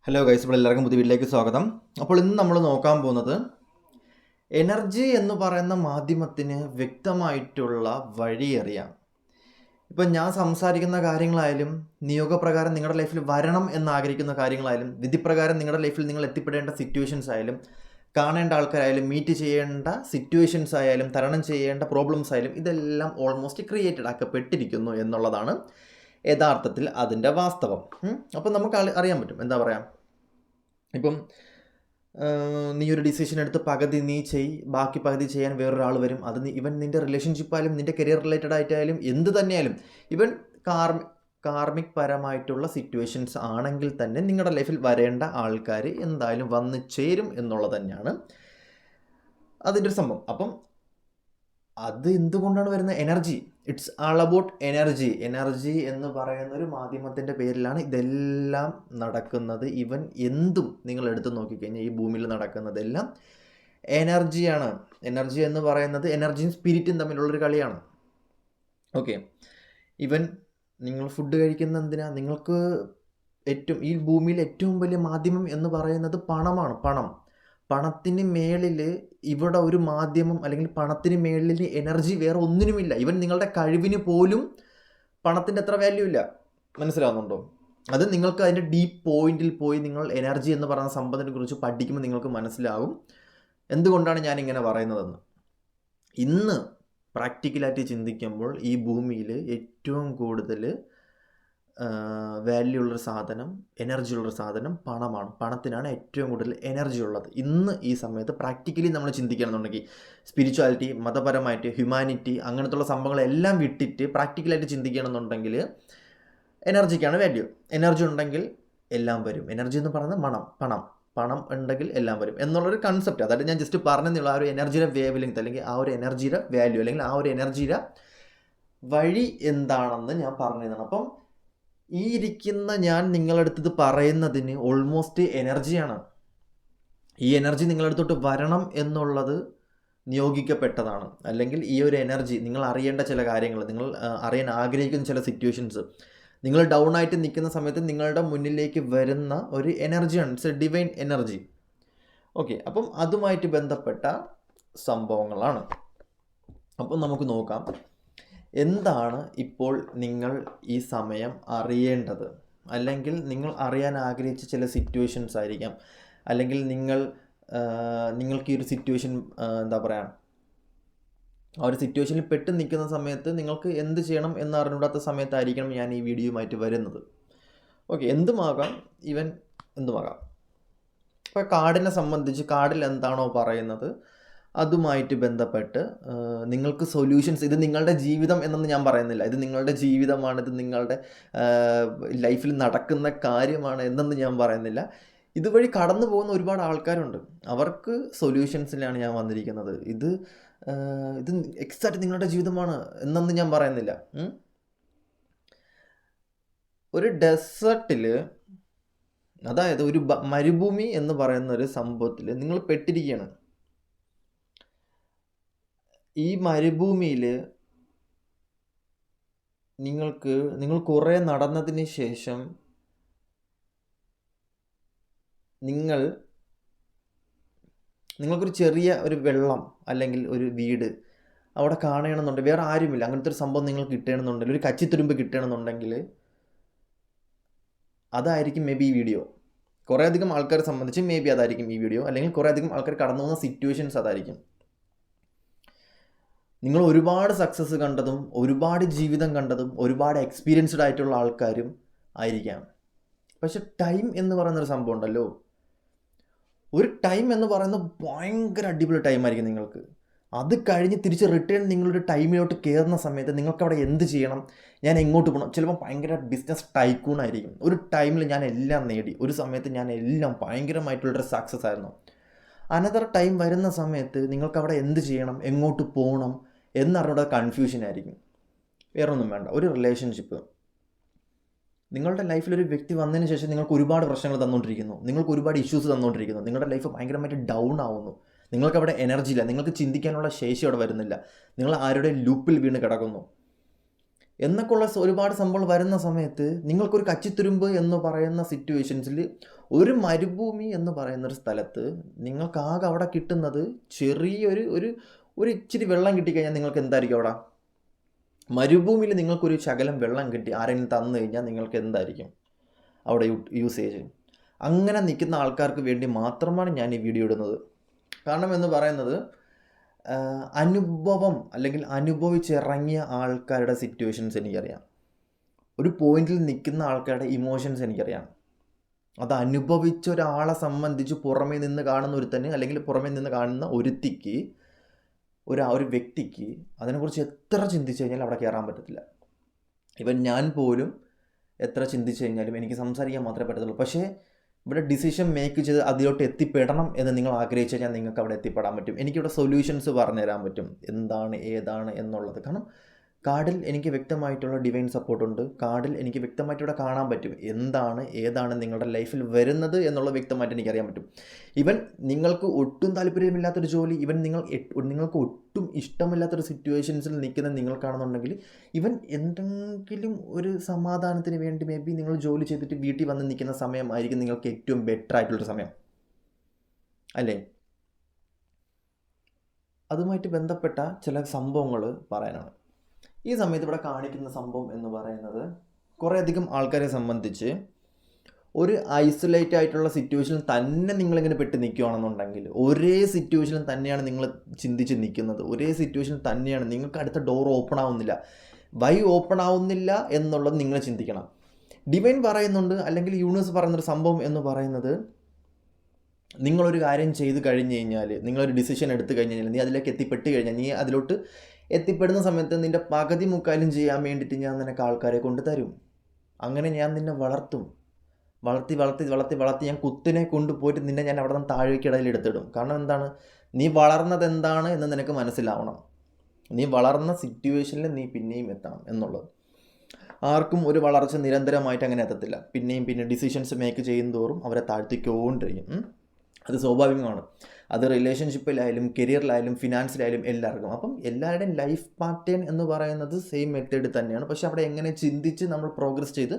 Hello guys, ഇപ്പോൾ എല്ലാവർക്കും പുതിയ വീട്ടിലേക്ക് സ്വാഗതം. അപ്പോൾ ഇന്ന് നമ്മൾ നോക്കാൻ പോകുന്നത് എനർജി എന്ന് പറയുന്ന മാധ്യമത്തിന് വ്യക്തമായിട്ടുള്ള വഴി അറിയാം. ഇപ്പം ഞാൻ സംസാരിക്കുന്ന കാര്യങ്ങളായാലും, നിയോഗപ്രകാരം നിങ്ങളുടെ ലൈഫിൽ വരണം എന്നാഗ്രഹിക്കുന്ന കാര്യങ്ങളായാലും, വിധിപ്രകാരം നിങ്ങളുടെ ലൈഫിൽ നിങ്ങൾ എത്തിപ്പെടേണ്ട സിറ്റുവേഷൻസ് ആയാലും, കാണേണ്ട ആൾക്കാരായാലും, മീറ്റ് ചെയ്യേണ്ട സിറ്റുവേഷൻസ് ആയാലും, തരണം ചെയ്യേണ്ട പ്രോബ്ലംസ് ആയാലും, ഇതെല്ലാം ഓൾമോസ്റ്റ് ക്രിയേറ്റഡ് ആക്കപ്പെട്ടിരിക്കുന്നു എന്നുള്ളതാണ് യഥാർത്ഥത്തിൽ അതിൻ്റെ വാസ്തവം. അപ്പം നമുക്ക് അറിയാൻ പറ്റും. എന്താ പറയുക, ഇപ്പം നീ ഒരു ഡിസിഷൻ എടുത്ത് പകുതി നീ ബാക്കി പകുതി ചെയ്യാൻ വേറൊരാൾ വരും. അത് ഇവൻ നിൻ്റെ റിലേഷൻഷിപ്പായാലും നിൻ്റെ കരിയർ റിലേറ്റഡ് ആയിട്ടായാലും എന്ത് തന്നെയായാലും, ഇവൻ കാർമിക് പരമായിട്ടുള്ള സിറ്റുവേഷൻസ് ആണെങ്കിൽ തന്നെ നിങ്ങളുടെ ലൈഫിൽ വരേണ്ട ആൾക്കാർ എന്തായാലും വന്ന് ചേരും എന്നുള്ളത് തന്നെയാണ് അതിൻ്റെ ഒരു സംഭവം. അപ്പം അത് എന്തുകൊണ്ടാണ് വരുന്നത്? Energy. It's all about energy. Energy എന്ന് പറയുന്ന ഒരു മാധ്യമത്തിൻ്റെ പേരിലാണ് ഇതെല്ലാം നടക്കുന്നത്. ഇവൻ എന്തും നിങ്ങൾ എടുത്തു നോക്കിക്കഴിഞ്ഞാൽ ഈ ഭൂമിയിൽ നടക്കുന്നതെല്ലാം എനർജിയാണ്. എനർജി എന്ന് പറയുന്നത് എനർജിയും സ്പിരിറ്റും തമ്മിലുള്ളൊരു കളിയാണ്. ഓക്കെ, ഇവൻ നിങ്ങൾ ഫുഡ് കഴിക്കുന്ന എന്തിനാ? നിങ്ങൾക്ക് ഈ ഭൂമിയിൽ ഏറ്റവും വലിയ മാധ്യമം എന്ന് പറയുന്നത് പണമാണ്. പണത്തിന് മേളിൽ ഇവിടെ ഒരു മാധ്യമം, അല്ലെങ്കിൽ പണത്തിന് മേളിൽ എനർജി വേറെ ഒന്നിനുമില്ല. ഇവൻ നിങ്ങളുടെ കഴിവിന് പോലും പണത്തിൻ്റെ അത്ര വാല്യൂ ഇല്ല. മനസ്സിലാവുന്നുണ്ടോ? അത് നിങ്ങൾക്ക് അതിൻ്റെ ഡീപ്പ് പോയിന്റിൽ പോയി നിങ്ങൾ എനർജി എന്ന് പറയുന്ന സംഭവത്തിനെ കുറിച്ച് പഠിക്കുമ്പോൾ നിങ്ങൾക്ക് മനസ്സിലാവും എന്തുകൊണ്ടാണ് ഞാനിങ്ങനെ പറയുന്നതെന്ന്. ഇന്ന് പ്രാക്ടിക്കലായിട്ട് ചിന്തിക്കുമ്പോൾ ഈ ഭൂമിയിൽ ഏറ്റവും കൂടുതൽ വാല്യൂ ഉള്ളൊരു സാധനം, എനർജി ഉള്ളൊരു സാധനം പണമാണ്. പണത്തിനാണ് ഏറ്റവും കൂടുതൽ എനർജി ഉള്ളത് ഇന്ന് ഈ സമയത്ത്. പ്രാക്ടിക്കലി നമ്മൾ ചിന്തിക്കുകയാണെന്നുണ്ടെങ്കിൽ സ്പിരിച്വാലിറ്റി, മതപരമായിട്ട്, ഹ്യൂമാനിറ്റി, അങ്ങനത്തുള്ള സംഭവങ്ങളെല്ലാം വിട്ടിട്ട് പ്രാക്ടിക്കലായിട്ട് ചിന്തിക്കുകയാണെന്നുണ്ടെങ്കിൽ എനർജിക്കാണ് വാല്യൂ. എനർജി ഉണ്ടെങ്കിൽ എല്ലാം വരും. എനർജി എന്ന് പറയുന്നത് പണം ഉണ്ടെങ്കിൽ എല്ലാം വരും എന്നുള്ളൊരു കൺസെപ്റ്റ്. അതായത് ഞാൻ ജസ്റ്റ് പറഞ്ഞെന്നുള്ള ആ ഒരു എനർജിയുടെ വേവ് ലെങ്ത്, അല്ലെങ്കിൽ ആ ഒരു എനർജിയുടെ വാല്യൂ, അല്ലെങ്കിൽ ആ ഒരു എനർജിയുടെ വഴി എന്താണെന്ന് ഞാൻ പറഞ്ഞതാണ്. അപ്പം ഈ ഇരിക്കുന്ന ഞാൻ നിങ്ങളടുത്തത് പറയുന്നതിന് ഓൾമോസ്റ്റ് എനർജിയാണ്. ഈ എനർജി നിങ്ങളടുത്തോട്ട് വരണം എന്നുള്ളത് നിയോഗിക്കപ്പെട്ടതാണ്. അല്ലെങ്കിൽ ഈ ഒരു എനർജി, നിങ്ങൾ അറിയേണ്ട ചില കാര്യങ്ങൾ, നിങ്ങൾ അറിയാൻ ആഗ്രഹിക്കുന്ന ചില സിറ്റുവേഷൻസ്, നിങ്ങൾ ഡൗൺ ആയിട്ട് നിൽക്കുന്ന സമയത്ത് നിങ്ങളുടെ മുന്നിലേക്ക് വരുന്ന ഒരു എനർജിയാണ്. It's A divine energy. Okay, അപ്പം അതുമായിട്ട് ബന്ധപ്പെട്ട സംഭവങ്ങളാണ്. അപ്പം നമുക്ക് നോക്കാം എന്താണ് ഇപ്പോൾ നിങ്ങൾ ഈ സമയം അറിയേണ്ടത്. അല്ലെങ്കിൽ നിങ്ങൾ അറിയാൻ ആഗ്രഹിച്ച ചില സിറ്റുവേഷൻസ് ആയിരിക്കാം, അല്ലെങ്കിൽ നിങ്ങൾക്ക് ഈ ഒരു സിറ്റുവേഷൻ എന്താ പറയുക, ആ ഒരു സിറ്റുവേഷനിൽ പെട്ട് നിൽക്കുന്ന സമയത്ത് നിങ്ങൾക്ക് എന്ത് ചെയ്യണം എന്ന് അറിഞ്ഞൂടാത്ത സമയത്തായിരിക്കണം ഞാൻ ഈ വീഡിയോയുമായിട്ട് വരുന്നത്. ഓക്കെ, എന്തുമാകാം, എന്തുമാകാം. ഇപ്പോൾ കാർഡിനെ സംബന്ധിച്ച് കാർഡിൽ എന്താണോ പറയുന്നത് അതുമായിട്ട് ബന്ധപ്പെട്ട് നിങ്ങൾക്ക് സൊല്യൂഷൻസ്, ഇത് നിങ്ങളുടെ ജീവിതം എന്നൊന്നും ഞാൻ പറയുന്നില്ല, ഇത് നിങ്ങളുടെ ജീവിതമാണ്, ഇത് നിങ്ങളുടെ ലൈഫിൽ നടക്കുന്ന കാര്യമാണ് എന്നൊന്നും ഞാൻ പറയുന്നില്ല. ഇതുവഴി കടന്നു പോകുന്ന ഒരുപാട് ആൾക്കാരുണ്ട്. അവർക്ക് സൊല്യൂഷൻസിലാണ് ഞാൻ വന്നിരിക്കുന്നത്. ഇത് എക്സാക്റ്റ് നിങ്ങളുടെ ജീവിതമാണ് എന്നൊന്നും ഞാൻ പറയുന്നില്ല. ഒരു ഡെസേർട്ടിൽ, അതായത് ഒരു മരുഭൂമി എന്ന് പറയുന്ന ഒരു സംഭവത്തിൽ നിങ്ങൾ പെട്ടിരിക്കുകയാണ്. ഈ മരുഭൂമിയിൽ നിങ്ങൾ കുറേ നടന്നതിന് ശേഷം നിങ്ങൾക്കൊരു ചെറിയ ഒരു വെള്ളം അല്ലെങ്കിൽ ഒരു വീട് അവിടെ കാണണമെന്നുണ്ടെങ്കിൽ, വേറെ ആരുമില്ല, അങ്ങനത്തെ ഒരു സംഭവം നിങ്ങൾക്ക് കിട്ടണമെന്നുണ്ടെങ്കിൽ, ഒരു കച്ചിത്തുരുമ്പ് കിട്ടണമെന്നുണ്ടെങ്കിൽ അതായിരിക്കും മേ ബി ഈ വീഡിയോ. കുറേയധികം ആൾക്കാരെ സംബന്ധിച്ച് മേ ബി അതായിരിക്കും ഈ വീഡിയോ, അല്ലെങ്കിൽ കുറേയധികം ആൾക്കാർ കടന്നു പോകുന്ന സിറ്റുവേഷൻസ് അതായിരിക്കും. നിങ്ങൾ ഒരുപാട് സക്സസ് കണ്ടതും, ഒരുപാട് ജീവിതം കണ്ടതും, ഒരുപാട് എക്സ്പീരിയൻസ്ഡ് ആയിട്ടുള്ള ആൾക്കാരും ആയിരിക്കാം. പക്ഷെ ടൈം എന്ന് പറയുന്നൊരു സംഭവം ഉണ്ടല്ലോ, ഒരു ടൈം എന്ന് പറയുന്നത് ഭയങ്കര അടിപൊളി ടൈമായിരിക്കും നിങ്ങൾക്ക്. അത് കഴിഞ്ഞ് തിരിച്ച് റിട്ടേൺ നിങ്ങളൊരു ടൈമിലോട്ട് കയറുന്ന സമയത്ത് നിങ്ങൾക്ക് അവിടെ എന്ത് ചെയ്യണം, ഞാൻ എങ്ങോട്ട് പോകണം, ചിലപ്പോൾ ഭയങ്കര ബിസിനസ് ടൈക്കൂൺ ആയിരിക്കും. ഒരു ടൈമിൽ ഞാൻ എല്ലാം നേടി, ഒരു സമയത്ത് ഞാൻ എല്ലാം ഭയങ്കരമായിട്ടുള്ളൊരു സക്സസ് ആയിരുന്നു. അനദർ ടൈം വരുന്ന സമയത്ത് നിങ്ങൾക്ക് അവിടെ എന്ത് ചെയ്യണം, എങ്ങോട്ട് പോകണം എന്നറിഞ്ഞൂടെ കൺഫ്യൂഷൻ ആയിരിക്കും. വേറൊന്നും വേണ്ട, ഒരു റിലേഷൻഷിപ്പ്, നിങ്ങളുടെ ലൈഫിലൊരു വ്യക്തി വന്നതിന് ശേഷം നിങ്ങൾക്ക് ഒരുപാട് പ്രശ്നങ്ങൾ തന്നുകൊണ്ടിരിക്കുന്നു, നിങ്ങൾക്ക് ഒരുപാട് ഇഷ്യൂസ് തന്നുകൊണ്ടിരിക്കുന്നു, നിങ്ങളുടെ ലൈഫ് ഭയങ്കരമായിട്ട് ഡൗൺ ആവുന്നു, നിങ്ങൾക്ക് അവിടെ എനർജി ഇല്ല, നിങ്ങൾക്ക് ചിന്തിക്കാനുള്ള ശേഷി അവിടെ വരുന്നില്ല, നിങ്ങൾ ആരുടെ ലൂപ്പിൽ വീണ് കിടക്കുന്നു. എന്നൊക്കെയുള്ള ഒരുപാട് സംഭവങ്ങൾ വരുന്ന സമയത്ത് നിങ്ങൾക്കൊരു കച്ചിത്തുരുമ്പ് എന്ന് പറയുന്ന സിറ്റുവേഷൻസിൽ ഒരു മരുഭൂമി എന്ന് പറയുന്നൊരു സ്ഥലത്ത് നിങ്ങൾക്കാകെ അവിടെ കിട്ടുന്നത് ചെറിയൊരു ഒരു ഒരു ഇച്ചിരി വെള്ളം കിട്ടിക്കഴിഞ്ഞാൽ നിങ്ങൾക്ക് എന്തായിരിക്കും അവിടെ? മരുഭൂമിയിൽ നിങ്ങൾക്കൊരു ശകലം വെള്ളം കിട്ടി ആരെങ്കിലും തന്നു കഴിഞ്ഞാൽ നിങ്ങൾക്ക് എന്തായിരിക്കും അവിടെ യൂസേജ്? അങ്ങനെ നിൽക്കുന്ന ആൾക്കാർക്ക് വേണ്ടി മാത്രമാണ് ഞാൻ ഈ വീഡിയോ ഇടുന്നത്. കാരണം എന്ന് പറയുന്നത് അനുഭവം അല്ലെങ്കിൽ അനുഭവിച്ചിറങ്ങിയ ആൾക്കാരുടെ സിറ്റുവേഷൻസ് എനിക്കറിയാം. ഒരു പോയിന്റിൽ നിൽക്കുന്ന ആൾക്കാരുടെ ഇമോഷൻസ് എനിക്കറിയാം. അത് അനുഭവിച്ച ഒരാളെ സംബന്ധിച്ച് പുറമേ നിന്ന് കാണുന്ന ഒരുത്തന് അല്ലെങ്കിൽ പുറമേ നിന്ന് കാണുന്ന ഒരുത്തിക്ക് ഒരു വ്യക്തിക്ക് അതിനെക്കുറിച്ച് എത്ര ചിന്തിച്ചു കഴിഞ്ഞാൽ അവിടെ കയറാൻ പറ്റത്തില്ല. ഇവൻ ഞാൻ പോലും എത്ര ചിന്തിച്ചു കഴിഞ്ഞാലും എനിക്ക് സംസാരിക്കാൻ മാത്രമേ പറ്റത്തുള്ളൂ. പക്ഷേ ഇവിടെ ഡിസിഷൻ മേക്ക് ചെയ്ത് അതിലോട്ട് എത്തിപ്പെടണം എന്ന് നിങ്ങൾ ആഗ്രഹിച്ചു കഴിഞ്ഞാൽ നിങ്ങൾക്ക് അവിടെ എത്തിപ്പെടാൻ പറ്റും. എനിക്കിവിടെ സൊല്യൂഷൻസ് പറഞ്ഞു തരാൻ പറ്റും എന്താണ് ഏതാണ് എന്നുള്ളത്. കാരണം കാർഡിൽ എനിക്ക് വ്യക്തമായിട്ടുള്ള ഡിവൈൻ സപ്പോർട്ടുണ്ട്. കാർഡിൽ എനിക്ക് വ്യക്തമായിട്ട് ഇവിടെ കാണാൻ പറ്റും എന്താണ് ഏതാണ് നിങ്ങളുടെ ലൈഫിൽ വരുന്നത് എന്നുള്ള വ്യക്തമായിട്ട് എനിക്കറിയാൻ പറ്റും. ഇവൻ നിങ്ങൾക്ക് ഒട്ടും താല്പര്യമില്ലാത്തൊരു ജോലി, നിങ്ങൾക്ക് ഒട്ടും ഇഷ്ടമില്ലാത്തൊരു സിറ്റുവേഷൻസിൽ നിൽക്കുന്ന നിങ്ങൾക്കാണെന്നുണ്ടെങ്കിൽ ഇവൻ എന്തെങ്കിലും ഒരു സമാധാനത്തിന് വേണ്ടി മേ ബി നിങ്ങൾ ജോലി ചെയ്തിട്ട് വീട്ടിൽ വന്ന് നിൽക്കുന്ന സമയമായിരിക്കും നിങ്ങൾക്ക് ഏറ്റവും ബെറ്റർ ആയിട്ടുള്ളൊരു സമയം അല്ലേ? അതുമായിട്ട് ബന്ധപ്പെട്ട ചില സംഭവങ്ങൾ പറയാനാണ് ഈ സമയത്ത് ഇവിടെ കാണിക്കുന്ന സംഭവം എന്ന് പറയുന്നത്. കുറേയധികം ആൾക്കാരെ സംബന്ധിച്ച് ഒരു ഐസൊലേറ്റ് ആയിട്ടുള്ള സിറ്റുവേഷനിൽ തന്നെ നിങ്ങളിങ്ങനെ പെട്ട് നിൽക്കുകയാണെന്നുണ്ടെങ്കിൽ, ഒരേ സിറ്റുവേഷനിൽ തന്നെയാണ് നിങ്ങൾ ചിന്തിച്ച് നിൽക്കുന്നത്, ഒരേ സിറ്റുവേഷനിൽ തന്നെയാണ് നിങ്ങൾക്ക് അടുത്ത ഡോർ ഓപ്പൺ ആവുന്നില്ല. വൈ ഓപ്പൺ ആവുന്നില്ല എന്നുള്ളത് നിങ്ങൾ ചിന്തിക്കണം. ഡിവൈൻ പറയുന്നുണ്ട് അല്ലെങ്കിൽ യൂണിവേഴ്സ് പറയുന്നൊരു സംഭവം എന്ന് പറയുന്നത്, നിങ്ങളൊരു കാര്യം ചെയ്ത് കഴിഞ്ഞ് കഴിഞ്ഞാൽ, നിങ്ങളൊരു ഡിസിഷൻ എടുത്തു കഴിഞ്ഞ് കഴിഞ്ഞാൽ, നീ അതിലേക്ക് എത്തിപ്പെട്ട് കഴിഞ്ഞാൽ, നീ അതിലോട്ട് എത്തിപ്പെടുന്ന സമയത്ത് നിൻ്റെ പകുതി മുക്കാലും ചെയ്യാൻ വേണ്ടിയിട്ട് ഞാൻ നിനക്ക് ആൾക്കാരെ കൊണ്ട് തരും. അങ്ങനെ ഞാൻ നിന്നെ വളർത്തും. വളർത്തി ഞാൻ കുത്തിനെ കൊണ്ടുപോയിട്ട് നിന്നെ ഞാൻ അവിടെ നിന്ന് താഴേക്കിടയിൽ എടുത്തിടും. കാരണം എന്താണ്? നീ വളർന്നത് എന്താണ് എന്ന് നിനക്ക് മനസ്സിലാവണം. നീ വളർന്ന സിറ്റുവേഷനിൽ നീ പിന്നെയും എത്തണം എന്നുള്ളത്. ആർക്കും ഒരു വളർച്ച നിരന്തരമായിട്ട് അങ്ങനെ എത്തത്തില്ല. പിന്നെ ഡിസിഷൻസ് മേക്ക് ചെയ്യും തോറും അവരെ താഴ്ത്തിക്കൊണ്ടിരിക്കും. അത് സ്വാഭാവികമാണ്. അത് റിലേഷൻഷിപ്പിലായാലും കരിയറിലായാലും ഫിനാൻസിലായാലും എല്ലാവർക്കും. അപ്പം എല്ലാവരുടെയും ലൈഫ് പാറ്റേൺ എന്ന് പറയുന്നത് സെയിം മെത്തേഡ് തന്നെയാണ്. പക്ഷെ അവിടെ എങ്ങനെ ചിന്തിച്ച് നമ്മൾ പ്രോഗ്രസ് ചെയ്ത്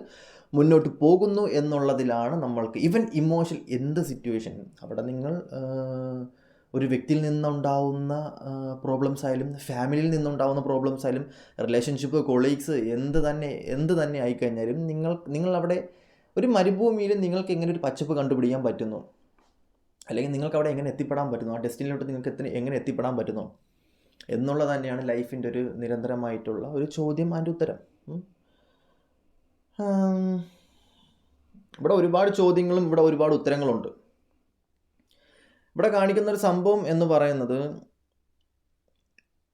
മുന്നോട്ട് പോകുന്നു എന്നുള്ളതിലാണ് നമ്മൾക്ക് ഈവൻ ഇമോഷൻ എന്ത് സിറ്റുവേഷൻ അവിടെ നിങ്ങൾ ഒരു വ്യക്തിയിൽ നിന്നുണ്ടാവുന്ന പ്രോബ്ലംസ് ആയാലും ഫാമിലിയിൽ നിന്നുണ്ടാവുന്ന പ്രോബ്ലംസ് ആയാലും റിലേഷൻഷിപ്പ് കൊളീഗ്സ് എന്ത് തന്നെ ആയിക്കഴിഞ്ഞാലും നിങ്ങൾ അവിടെ ഒരു മരുഭൂമിയിൽ നിങ്ങൾക്ക് എങ്ങനെ ഒരു പച്ചപ്പ് കണ്ടുപിടിക്കാൻ പറ്റുന്നു, അല്ലെങ്കിൽ നിങ്ങൾക്ക് അവിടെ എങ്ങനെ എത്തിപ്പെടാൻ പറ്റുന്നു, ആ ഡെസ്റ്റിനിലോട്ട് നിങ്ങൾക്ക് എങ്ങനെ എത്തിപ്പെടാൻ പറ്റുന്നു എന്നുള്ളത് തന്നെയാണ് ലൈഫിൻ്റെ ഒരു നിരന്തരമായിട്ടുള്ള ഒരു ചോദ്യം, അതിൻ്റെ ഉത്തരം. ഇവിടെ ഒരുപാട് ചോദ്യങ്ങളും ഇവിടെ ഒരുപാട് ഉത്തരങ്ങളുണ്ട്. ഇവിടെ കാണിക്കുന്ന ഒരു സംഭവം എന്ന് പറയുന്നത്,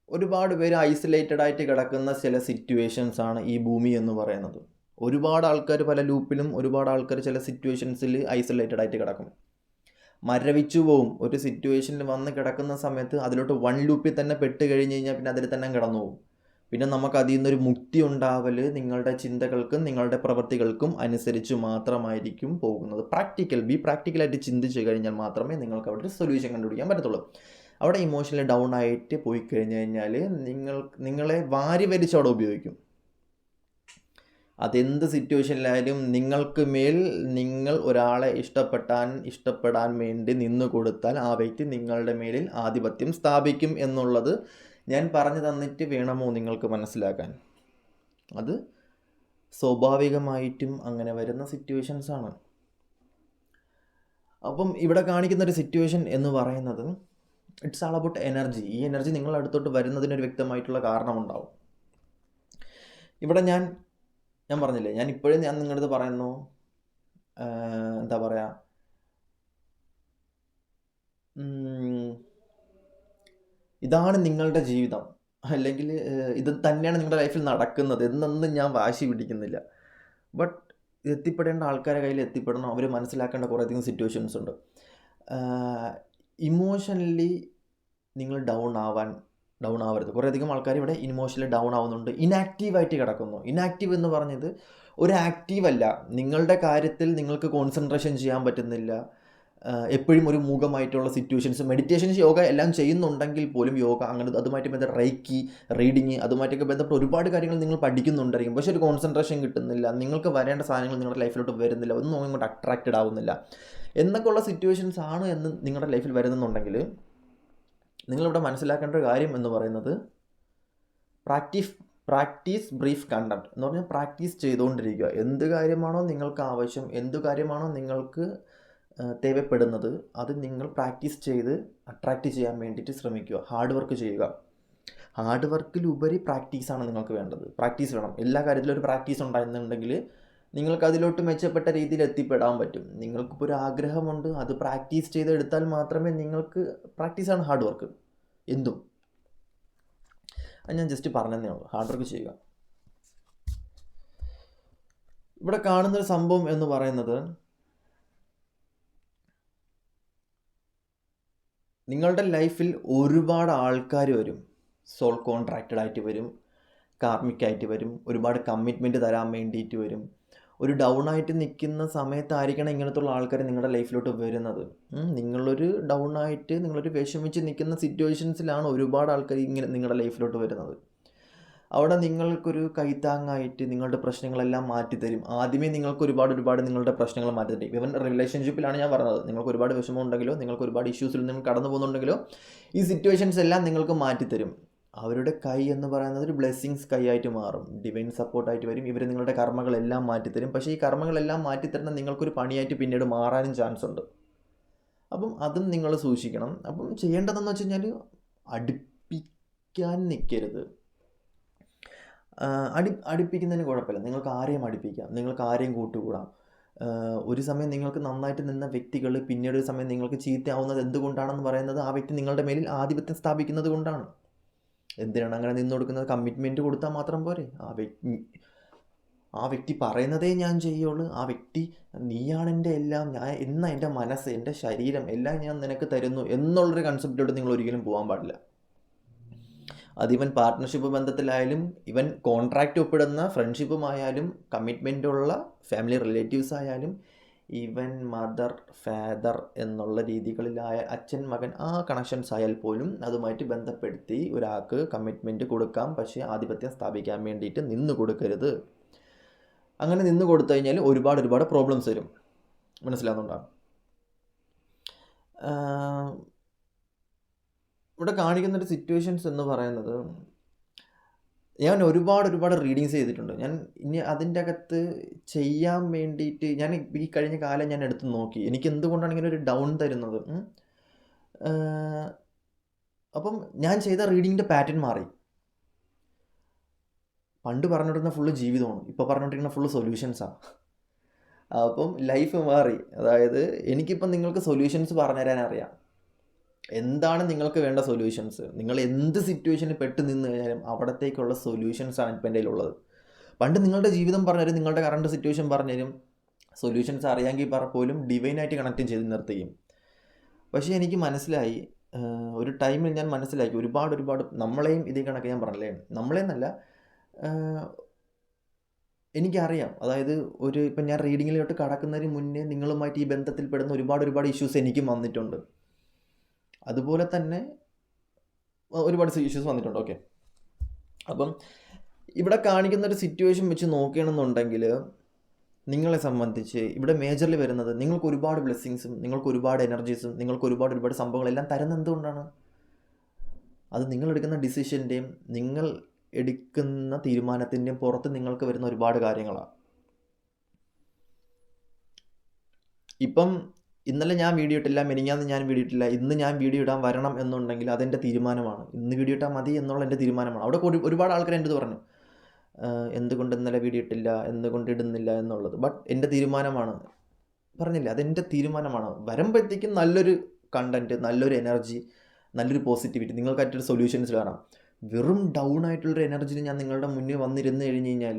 ഒരുപാട് പേര് ഐസൊലേറ്റഡ് ആയിട്ട് കിടക്കുന്ന ചില സിറ്റുവേഷൻസ് ആണ് ഈ ഭൂമി എന്ന് പറയുന്നത്. ഒരുപാട് ആൾക്കാർ പല ലൂപ്പിലും, ഒരുപാട് ആൾക്കാർ ചില സിറ്റുവേഷൻസിൽ ഐസൊലേറ്റഡ് ആയിട്ട് കിടക്കും, മരവിച്ചു പോവും. ഒരു സിറ്റുവേഷനിൽ വന്ന് കിടക്കുന്ന സമയത്ത് അതിലോട്ട് വൺ ലൂപ്പിൽ തന്നെ പെട്ട് കഴിഞ്ഞ് കഴിഞ്ഞാൽ പിന്നെ അതിൽ തന്നെ കിടന്നു പോകും. പിന്നെ നമുക്ക് അതിൽ നിന്നൊരു മുക്തി ഉണ്ടാവൽ നിങ്ങളുടെ ചിന്തകൾക്കും നിങ്ങളുടെ പ്രവൃത്തികൾക്കും അനുസരിച്ച് മാത്രമായിരിക്കും പോകുന്നത്. പ്രാക്ടിക്കലായിട്ട് ചിന്തിച്ച് കഴിഞ്ഞാൽ മാത്രമേ നിങ്ങൾക്ക് അവിടെ ഒരു സൊല്യൂഷൻ കണ്ടുപിടിക്കാൻ പറ്റത്തുള്ളൂ. അവിടെ ഇമോഷണലി ഡൗൺ ആയിട്ട് പോയി കഴിഞ്ഞ് കഴിഞ്ഞാൽ നിങ്ങളെ വാരി വലിച്ച് അവിടെ ഉപയോഗിക്കും. അതെന്ത് സിറ്റുവേഷനിലായാലും നിങ്ങൾക്ക് മേൽ നിങ്ങൾ ഒരാളെ ഇഷ്ടപ്പെടാൻ വേണ്ടി നിന്ന് കൊടുത്താൽ ആ വ്യക്തി നിങ്ങളുടെ മേലിൽ ആധിപത്യം സ്ഥാപിക്കും എന്നുള്ളത് ഞാൻ പറഞ്ഞു തന്നിട്ട് വേണമോ നിങ്ങൾക്ക് മനസ്സിലാക്കാൻ? അത് സ്വാഭാവികമായിട്ടും അങ്ങനെ വരുന്ന സിറ്റുവേഷൻസാണ്. അപ്പം ഇവിടെ കാണിക്കുന്നൊരു സിറ്റുവേഷൻ എന്ന് പറയുന്നത് ഇറ്റ്സ് ആൾ അബൌട്ട് എനർജി. ഈ എനർജി നിങ്ങളുടെ അടുത്തോട്ട് വരുന്നതിനൊരു വ്യക്തമായിട്ടുള്ള കാരണമുണ്ടാവും. ഇവിടെ ഞാൻ പറഞ്ഞില്ലേ, ഇപ്പോഴും നിങ്ങളുടെ അടുത്ത് പറയുന്നു, എന്താ പറയുക, ഇതാണ് നിങ്ങളുടെ ജീവിതം, അല്ലെങ്കിൽ ഇത് തന്നെയാണ് നിങ്ങളുടെ ലൈഫിൽ നടക്കുന്നത് എന്നൊന്നും ഞാൻ വാശി പിടിക്കുന്നില്ല. ബട്ട് എത്തിപ്പെടേണ്ട ആൾക്കാരുടെ കയ്യിൽ എത്തിപ്പെടണം. അവർ മനസ്സിലാക്കേണ്ട കുറേയധികം സിറ്റുവേഷൻസ് ഉണ്ട്. ഇമോഷണലി നിങ്ങൾ ഡൗൺ ആവരുത്. കുറേയധികം ആൾക്കാർ ഇവിടെ ഇമോഷണലി ഡൗൺ ആവുന്നുണ്ട്, ഇനാക്റ്റീവായിട്ട് കിടക്കുന്നു. ഇനാക്റ്റീവ് എന്ന് പറഞ്ഞത് ഒരു ആക്റ്റീവ് അല്ല. നിങ്ങളുടെ കാര്യത്തിൽ നിങ്ങൾക്ക് കോൺസെൻട്രേഷൻ ചെയ്യാൻ പറ്റുന്നില്ല. എപ്പോഴും ഒരു മൂകമായിട്ടുള്ള സിറ്റുവേഷൻസ്, മെഡിറ്റേഷൻസ്, യോഗ എല്ലാം ചെയ്യുന്നുണ്ടെങ്കിൽ പോലും യോഗ അങ്ങനെ അതുമായിട്ട് ബന്ധപ്പെട്ട റൈക്കി, റീഡിങ്, അതുമായിട്ടൊക്കെ ബന്ധപ്പെട്ട ഒരുപാട് കാര്യങ്ങൾ നിങ്ങൾ പഠിക്കുന്നുണ്ടായിരിക്കും. പക്ഷേ ഒരു കോൺസെൻട്രേഷൻ കിട്ടുന്നില്ല, നിങ്ങൾക്ക് വരേണ്ട സാധനങ്ങൾ നിങ്ങളുടെ ലൈഫിലോട്ട് വരുന്നില്ല, ഒന്നും അങ്ങോട്ട് അട്രാക്റ്റഡ് ആവുന്നില്ല എന്നൊക്കെ ഉള്ള സിറ്റുവേഷൻസ് ആണ് എന്ന് നിങ്ങളുടെ ലൈഫിൽ വരുന്നുണ്ടെങ്കിൽ നിങ്ങളിവിടെ മനസ്സിലാക്കേണ്ട ഒരു കാര്യം എന്ന് പറയുന്നത് പ്രാക്ടീസ് ബ്രീഫ് കണ്ടംപ്റ്റ് എന്ന് പറഞ്ഞാൽ പ്രാക്ടീസ് ചെയ്തുകൊണ്ടിരിക്കുക. എന്ത് കാര്യമാണോ നിങ്ങൾക്ക് ആവശ്യം, എന്ത് കാര്യമാണോ നിങ്ങൾക്ക് തേவைപ്പെടുന്നത്, അത് നിങ്ങൾ പ്രാക്ടീസ് ചെയ്ത് അട്രാക്റ്റ് ചെയ്യാൻ വേണ്ടിയിട്ട് ശ്രമിക്കുക. ഹാർഡ് വർക്ക് ചെയ്യുക. ഹാർഡ് വർക്കിലുപരി പ്രാക്ടീസാണ് നിങ്ങൾക്ക് വേണ്ടത്. പ്രാക്ടീസ് വേണം. എല്ലാ കാര്യത്തിലും ഒരു പ്രാക്ടീസ് ഉണ്ടായിരുന്നുണ്ടെങ്കിൽ നിങ്ങൾക്ക് അതിലോട്ട് മെച്ചപ്പെട്ട രീതിയിൽ എത്തിപ്പെടാൻ പറ്റും. നിങ്ങൾക്കിപ്പോൾ ഒരു ആഗ്രഹമുണ്ട്, അത് പ്രാക്ടീസ് ചെയ്തെടുത്താൽ മാത്രമേ നിങ്ങൾക്ക് പ്രാക്ടീസാണ് ഹാർഡ് വർക്ക് എന്തും. അത് ഞാൻ ജസ്റ്റ് പറഞ്ഞതേ ഉള്ളൂ. ഹാർഡ് വർക്ക് ചെയ്യുക. ഇവിടെ കാണുന്നൊരു സംഭവം എന്ന് പറയുന്നത് നിങ്ങളുടെ ലൈഫിൽ ഒരുപാട് ആൾക്കാർ വരും. സോൾ കോൺട്രാക്റ്റഡ് ആയിട്ട് വരും, കാർമിക്കായിട്ട് വരും, ഒരുപാട് കമ്മിറ്റ്മെൻറ്റ് തരാൻ വേണ്ടിയിട്ട് വരും. ഒരു ഡൗൺ ആയിട്ട് നിൽക്കുന്ന സമയത്തായിരിക്കണം ഇങ്ങനത്തുള്ള ആൾക്കാർ നിങ്ങളുടെ ലൈഫിലോട്ട് വരുന്നത്. നിങ്ങളൊരു ഡൗൺ ആയിട്ട് നിങ്ങളൊരു വിഷമിച്ച് നിൽക്കുന്ന സിറ്റുവേഷൻസിലാണ് ഒരുപാട് ആൾക്കാർ ഇങ്ങനെ നിങ്ങളുടെ ലൈഫിലോട്ട് വരുന്നത്. അവിടെ നിങ്ങൾക്കൊരു കൈത്താങ്ങായിട്ട് നിങ്ങളുടെ പ്രശ്നങ്ങളെല്ലാം മാറ്റിത്തരും. ആദ്യമേ നിങ്ങൾക്ക് ഒരുപാട് നിങ്ങളുടെ പ്രശ്നങ്ങൾ മാറ്റിത്തരും. ഇവൻ റിലേഷൻഷിപ്പിലാണ് ഞാൻ പറഞ്ഞത്. നിങ്ങൾക്ക് ഒരുപാട് വിഷമം ഉണ്ടെങ്കിലോ, നിങ്ങൾക്ക് ഒരുപാട് ഇഷ്യൂസിൽ നിങ്ങൾ കടന്നു പോകുന്നുണ്ടെങ്കിലോ, ഈ സിറ്റുവേഷൻസ് എല്ലാം നിങ്ങൾക്ക് മാറ്റിത്തരും. അവരുടെ കൈ എന്ന് പറയുന്നത് ഒരു ബ്ലെസ്സിങ്സ് കൈ ആയിട്ട് മാറും, ഡിവൈൻ സപ്പോർട്ടായിട്ട് വരും. ഇവർ നിങ്ങളുടെ കർമ്മകളെല്ലാം മാറ്റിത്തരും. പക്ഷേ ഈ കർമ്മങ്ങളെല്ലാം മാറ്റിത്തരുന്ന നിങ്ങൾക്കൊരു പണിയായിട്ട് പിന്നീട് മാറാനും ചാൻസ് ഉണ്ട്. അപ്പം അതും നിങ്ങൾ സൂക്ഷിക്കണം. അപ്പം ചെയ്യേണ്ടതെന്ന് വെച്ച് കഴിഞ്ഞാൽ അടുപ്പിക്കാൻ നിൽക്കരുത്. അടുപ്പിക്കുന്നതിന് കുഴപ്പമില്ല. നിങ്ങൾക്ക് ആരെയും അടുപ്പിക്കാം, നിങ്ങൾക്ക് ആരെയും കൂട്ടുകൂടാം. ഒരു സമയം നിങ്ങൾക്ക് നന്നായിട്ട് നിന്ന വ്യക്തികൾ പിന്നീട് ഒരു സമയം നിങ്ങൾക്ക് ചീത്തയാവുന്നത് എന്തുകൊണ്ടാണെന്ന് പറയുന്നത് ആ വ്യക്തി നിങ്ങളുടെ മേലിൽ ആധിപത്യം സ്ഥാപിക്കുന്നത് കൊണ്ടാണ്. എന്തിനാണ് അങ്ങനെ നിന്ന് കൊടുക്കുന്നത്? കമ്മിറ്റ്മെൻറ്റ് കൊടുത്താൽ മാത്രം പോരെ? ആ വ്യക്തി പറയുന്നതേ ഞാൻ ചെയ്യുള്ളൂ, ആ വ്യക്തി നീയാണ് എൻ്റെ എല്ലാം, ഞാൻ എൻ്റെ മനസ്സ്, എൻ്റെ ശരീരം എല്ലാം ഞാൻ നിനക്ക് തരുന്നു എന്നുള്ളൊരു കൺസെപ്റ്റോട് നിങ്ങൾ ഒരിക്കലും പോകാൻ പാടില്ല. അതിവൻ പാർട്ട്ണർഷിപ്പ് ബന്ധത്തിലായാലും, ഇവൻ കോൺട്രാക്റ്റ് ഒപ്പിടുന്ന ഫ്രണ്ട്ഷിപ്പുമായാലും, കമ്മിറ്റ്മെൻറ്റുള്ള ഫാമിലി റിലേറ്റീവ്സ് ആയാലും, ഈവൻ മദർ ഫാദർ എന്നുള്ള രീതികളിലായ അച്ഛൻ മകൻ ആ കണക്ഷൻസ് ആയാൽ പോലും അതുമായിട്ട് ബന്ധപ്പെടുത്തി ഒരാൾക്ക് കമ്മിറ്റ്മെൻറ്റ് കൊടുക്കാം. പക്ഷേ ആധിപത്യം സ്ഥാപിക്കാൻ വേണ്ടിയിട്ട് നിന്ന് കൊടുക്കരുത്. അങ്ങനെ നിന്ന് കൊടുത്തു കഴിഞ്ഞാൽ ഒരുപാട് പ്രോബ്ലംസ് വരും. മനസ്സിലാകുന്നുണ്ടോ? ഇവിടെ കാണിക്കുന്നൊരു സിറ്റുവേഷൻസ് എന്ന് പറയുന്നത്, ഞാൻ ഒരുപാട് റീഡിങ്സ് ചെയ്തിട്ടുണ്ട്. ഞാൻ ഇനി അതിൻ്റെ അകത്ത് ചെയ്യാൻ വേണ്ടിയിട്ട് ഞാൻ ഈ കഴിഞ്ഞ കാലം ഞാൻ എടുത്ത് നോക്കി, എനിക്ക് എന്തുകൊണ്ടാണ് ഇങ്ങനെ ഒരു ഡൗൺ തരുന്നത്. അപ്പം ഞാൻ ചെയ്ത റീഡിങ്ങിൻ്റെ പാറ്റേൺ മാറി. പണ്ട് പറഞ്ഞിരുന്ന ഫുള്ള് ജീവിതമാണ്, ഇപ്പോൾ പറഞ്ഞുകൊണ്ടിരിക്കുന്ന ഫുള്ള് സൊല്യൂഷൻസാണ്. അപ്പം ലൈഫ് മാറി. അതായത് എനിക്കിപ്പം നിങ്ങൾക്ക് സൊല്യൂഷൻസ് പറഞ്ഞുതരാൻ അറിയാം. എന്താണ് നിങ്ങൾക്ക് വേണ്ട സൊല്യൂഷൻസ്, നിങ്ങൾ എന്ത് സിറ്റുവേഷനിൽ പെട്ട് നിന്ന് കഴിഞ്ഞാലും അവിടത്തേക്കുള്ള സൊല്യൂഷൻസാണ് ഇപ്പം എൻ്റെ കയ്യിലുള്ളത്. പണ്ട് നിങ്ങളുടെ ജീവിതം പറഞ്ഞുതരും, നിങ്ങളുടെ കറണ്ട് സിറ്റുവേഷൻ പറഞ്ഞുതരും, സൊല്യൂഷൻസ് അറിയാമെങ്കിൽ പോലും ഡിവൈനായിട്ട് കണക്റ്റും ചെയ്ത് നിർത്തുകയും. പക്ഷേ എനിക്ക് മനസ്സിലായി, ഒരു ടൈമിൽ ഞാൻ മനസ്സിലാക്കി ഒരുപാട് നമ്മളെയും ഇതേ കണക്ക് ഞാൻ പറഞ്ഞില്ലേ, നമ്മളെന്നല്ല, എനിക്കറിയാം. അതായത് ഇപ്പം ഞാൻ റീഡിങ്ങിലോട്ട് കടക്കുന്നതിന് മുന്നേ നിങ്ങളുമായിട്ട് ഈ ബന്ധത്തിൽപ്പെടുന്ന ഒരുപാട് ഇഷ്യൂസ് എനിക്കും വന്നിട്ടുണ്ട്. അതുപോലെ തന്നെ ഒരുപാട് ഇഷ്യൂസ് വന്നിട്ടുണ്ട്. ഓക്കെ, അപ്പം ഇവിടെ കാണിക്കുന്നൊരു സിറ്റുവേഷൻ വെച്ച് നോക്കുകയാണെന്നുണ്ടെങ്കിൽ നിങ്ങളെ സംബന്ധിച്ച് ഇവിടെ മേജർലി വരുന്നത് നിങ്ങൾക്ക് ഒരുപാട് ബ്ലെസ്സിങ്സും, നിങ്ങൾക്ക് ഒരുപാട് എനർജീസും, നിങ്ങൾക്ക് ഒരുപാട് സംഭവങ്ങളെല്ലാം തരുന്നത് എന്തുകൊണ്ടാണ്? അത് നിങ്ങളെടുക്കുന്ന ഡിസിഷൻ്റെയും നിങ്ങൾ എടുക്കുന്ന തീരുമാനത്തിൻ്റെയും പുറത്ത് നിങ്ങൾക്ക് വരുന്ന ഒരുപാട് കാര്യങ്ങളാണ്. ഇപ്പം ഇന്നലെ ഞാൻ വീഡിയോ ഇട്ടില്ല, മെനിഞ്ഞാന്ന് ഞാൻ വീഡിയോ ഇട്ടില്ല, ഇന്ന് ഞാൻ വീഡിയോ ഇടാൻ വരണം എന്നുണ്ടെങ്കിൽ അതെൻ്റെ തീരുമാനമാണ്. ഇന്ന് വീഡിയോ ഇട്ടാൽ മതി എന്നുള്ള എൻ്റെ തീരുമാനമാണ്. അവിടെ ഒരുപാട് ആൾക്കാർ എൻ്റെ പറഞ്ഞു എന്തുകൊണ്ട് ഇന്നലെ വീഡിയോ ഇട്ടില്ല, എന്തുകൊണ്ട് ഇടുന്നില്ല എന്നുള്ളത്. ബട്ട് എൻ്റെ തീരുമാനമാണ്, പറഞ്ഞില്ല, അതെൻ്റെ തീരുമാനമാണ്. വരുമ്പോഴത്തേക്കും നല്ലൊരു കണ്ടൻറ്റ്, നല്ലൊരു എനർജി, നല്ലൊരു പോസിറ്റിവിറ്റി, നിങ്ങൾക്കായിട്ടൊരു സൊല്യൂഷൻസ് കാണാം. വെറും ഡൗൺ ആയിട്ടുള്ളൊരു എനർജിയിൽ ഞാൻ നിങ്ങളുടെ മുന്നിൽ വന്നിരുന്ന് കഴിഞ്ഞ് കഴിഞ്ഞാൽ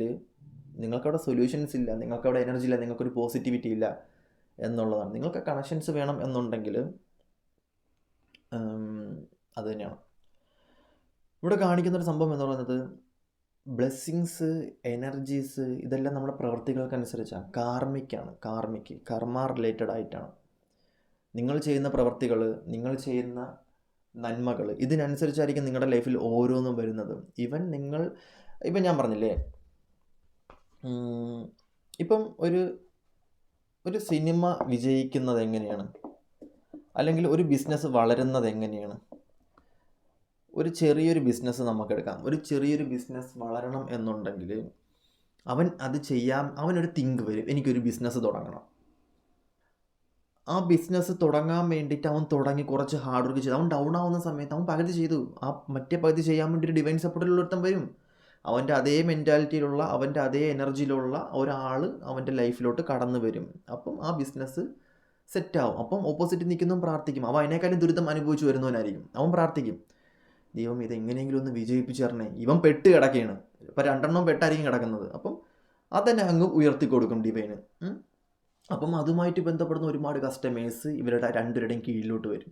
നിങ്ങൾക്കവിടെ സൊല്യൂഷൻസ് ഇല്ല, നിങ്ങൾക്കവിടെ എനർജി ഇല്ല, നിങ്ങൾക്കൊരു പോസിറ്റിവിറ്റി ഇല്ല എന്നുള്ളതാണ്. നിങ്ങൾക്ക് കണക്ഷൻസ് വേണം എന്നുണ്ടെങ്കിൽ അത് തന്നെയാണ് ഇവിടെ കാണിക്കുന്നൊരു സംഭവം എന്ന് പറയുന്നത്. ബ്ലെസ്സിങ്സ്, എനർജീസ് ഇതെല്ലാം നമ്മുടെ പ്രവൃത്തികൾക്കനുസരിച്ചാണ്. കാർമിക് കർമ്മ റിലേറ്റഡ് ആയിട്ടാണ്. നിങ്ങൾ ചെയ്യുന്ന പ്രവർത്തികൾ, നിങ്ങൾ ചെയ്യുന്ന നന്മകൾ, ഇതിനനുസരിച്ചായിരിക്കും നിങ്ങളുടെ ലൈഫിൽ ഓരോന്നും വരുന്നത്. ഇപ്പം ഞാൻ പറഞ്ഞില്ലേ, ഇപ്പം ഒരു സിനിമ വിജയിക്കുന്നത് എങ്ങനെയാണ്, അല്ലെങ്കിൽ ഒരു ബിസിനസ് വളരുന്നത് എങ്ങനെയാണ്? ഒരു ചെറിയൊരു ബിസിനസ് നമുക്കെടുക്കാം. ഒരു ചെറിയൊരു ബിസിനസ് വളരണം എന്നുണ്ടെങ്കിൽ അവനൊരു തിങ്ക് വരും, എനിക്കൊരു ബിസിനസ് തുടങ്ങണം. ആ ബിസിനസ് തുടങ്ങാൻ വേണ്ടിയിട്ട് അവൻ തുടങ്ങി കുറച്ച് ഹാർഡ് വർക്ക് ചെയ്തു. അവൻ ഡൗൺ ആവുന്ന സമയത്ത് അവൻ പകുതി ചെയ്തു, ആ മറ്റേ പകുതി ചെയ്യാൻ വേണ്ടി ഒരു ഡിവൈൻ സപ്പോർട്ടിലുള്ളൊരുത്തം വരും. അവൻ്റെ അതേ മെൻറ്റാലിറ്റിയിലുള്ള, അവൻ്റെ അതേ എനർജിയിലുള്ള ഒരാൾ അവൻ്റെ ലൈഫിലോട്ട് കടന്നു വരും. അപ്പം ആ ബിസിനസ് സെറ്റാവും. അപ്പം ഓപ്പോസിറ്റ് നിൽക്കുന്നതും പ്രാർത്ഥിക്കും. അവൻ അതിനേക്കാളും ദുരിതം അനുഭവിച്ചു വരുന്നവനായിരിക്കും. അവൻ പ്രാർത്ഥിക്കും, ദൈവം ഇതെങ്ങനെയെങ്കിലും ഒന്ന് വിജയിപ്പിച്ച് തരണേ. ഇവൻ പെട്ട് കിടക്കുകയാണ്, ഇപ്പം 2 പെട്ടായിരിക്കും കിടക്കുന്നത്. അപ്പം അതന്നെ അങ്ങ് ഉയർത്തി കൊടുക്കും ഡിവൈന്. അപ്പം അതുമായിട്ട് ബന്ധപ്പെടുന്ന ഒരുപാട് കസ്റ്റമേഴ്സ് ഇവരുടെ രണ്ടുപേരുടെയും കീഴിലോട്ട് വരും.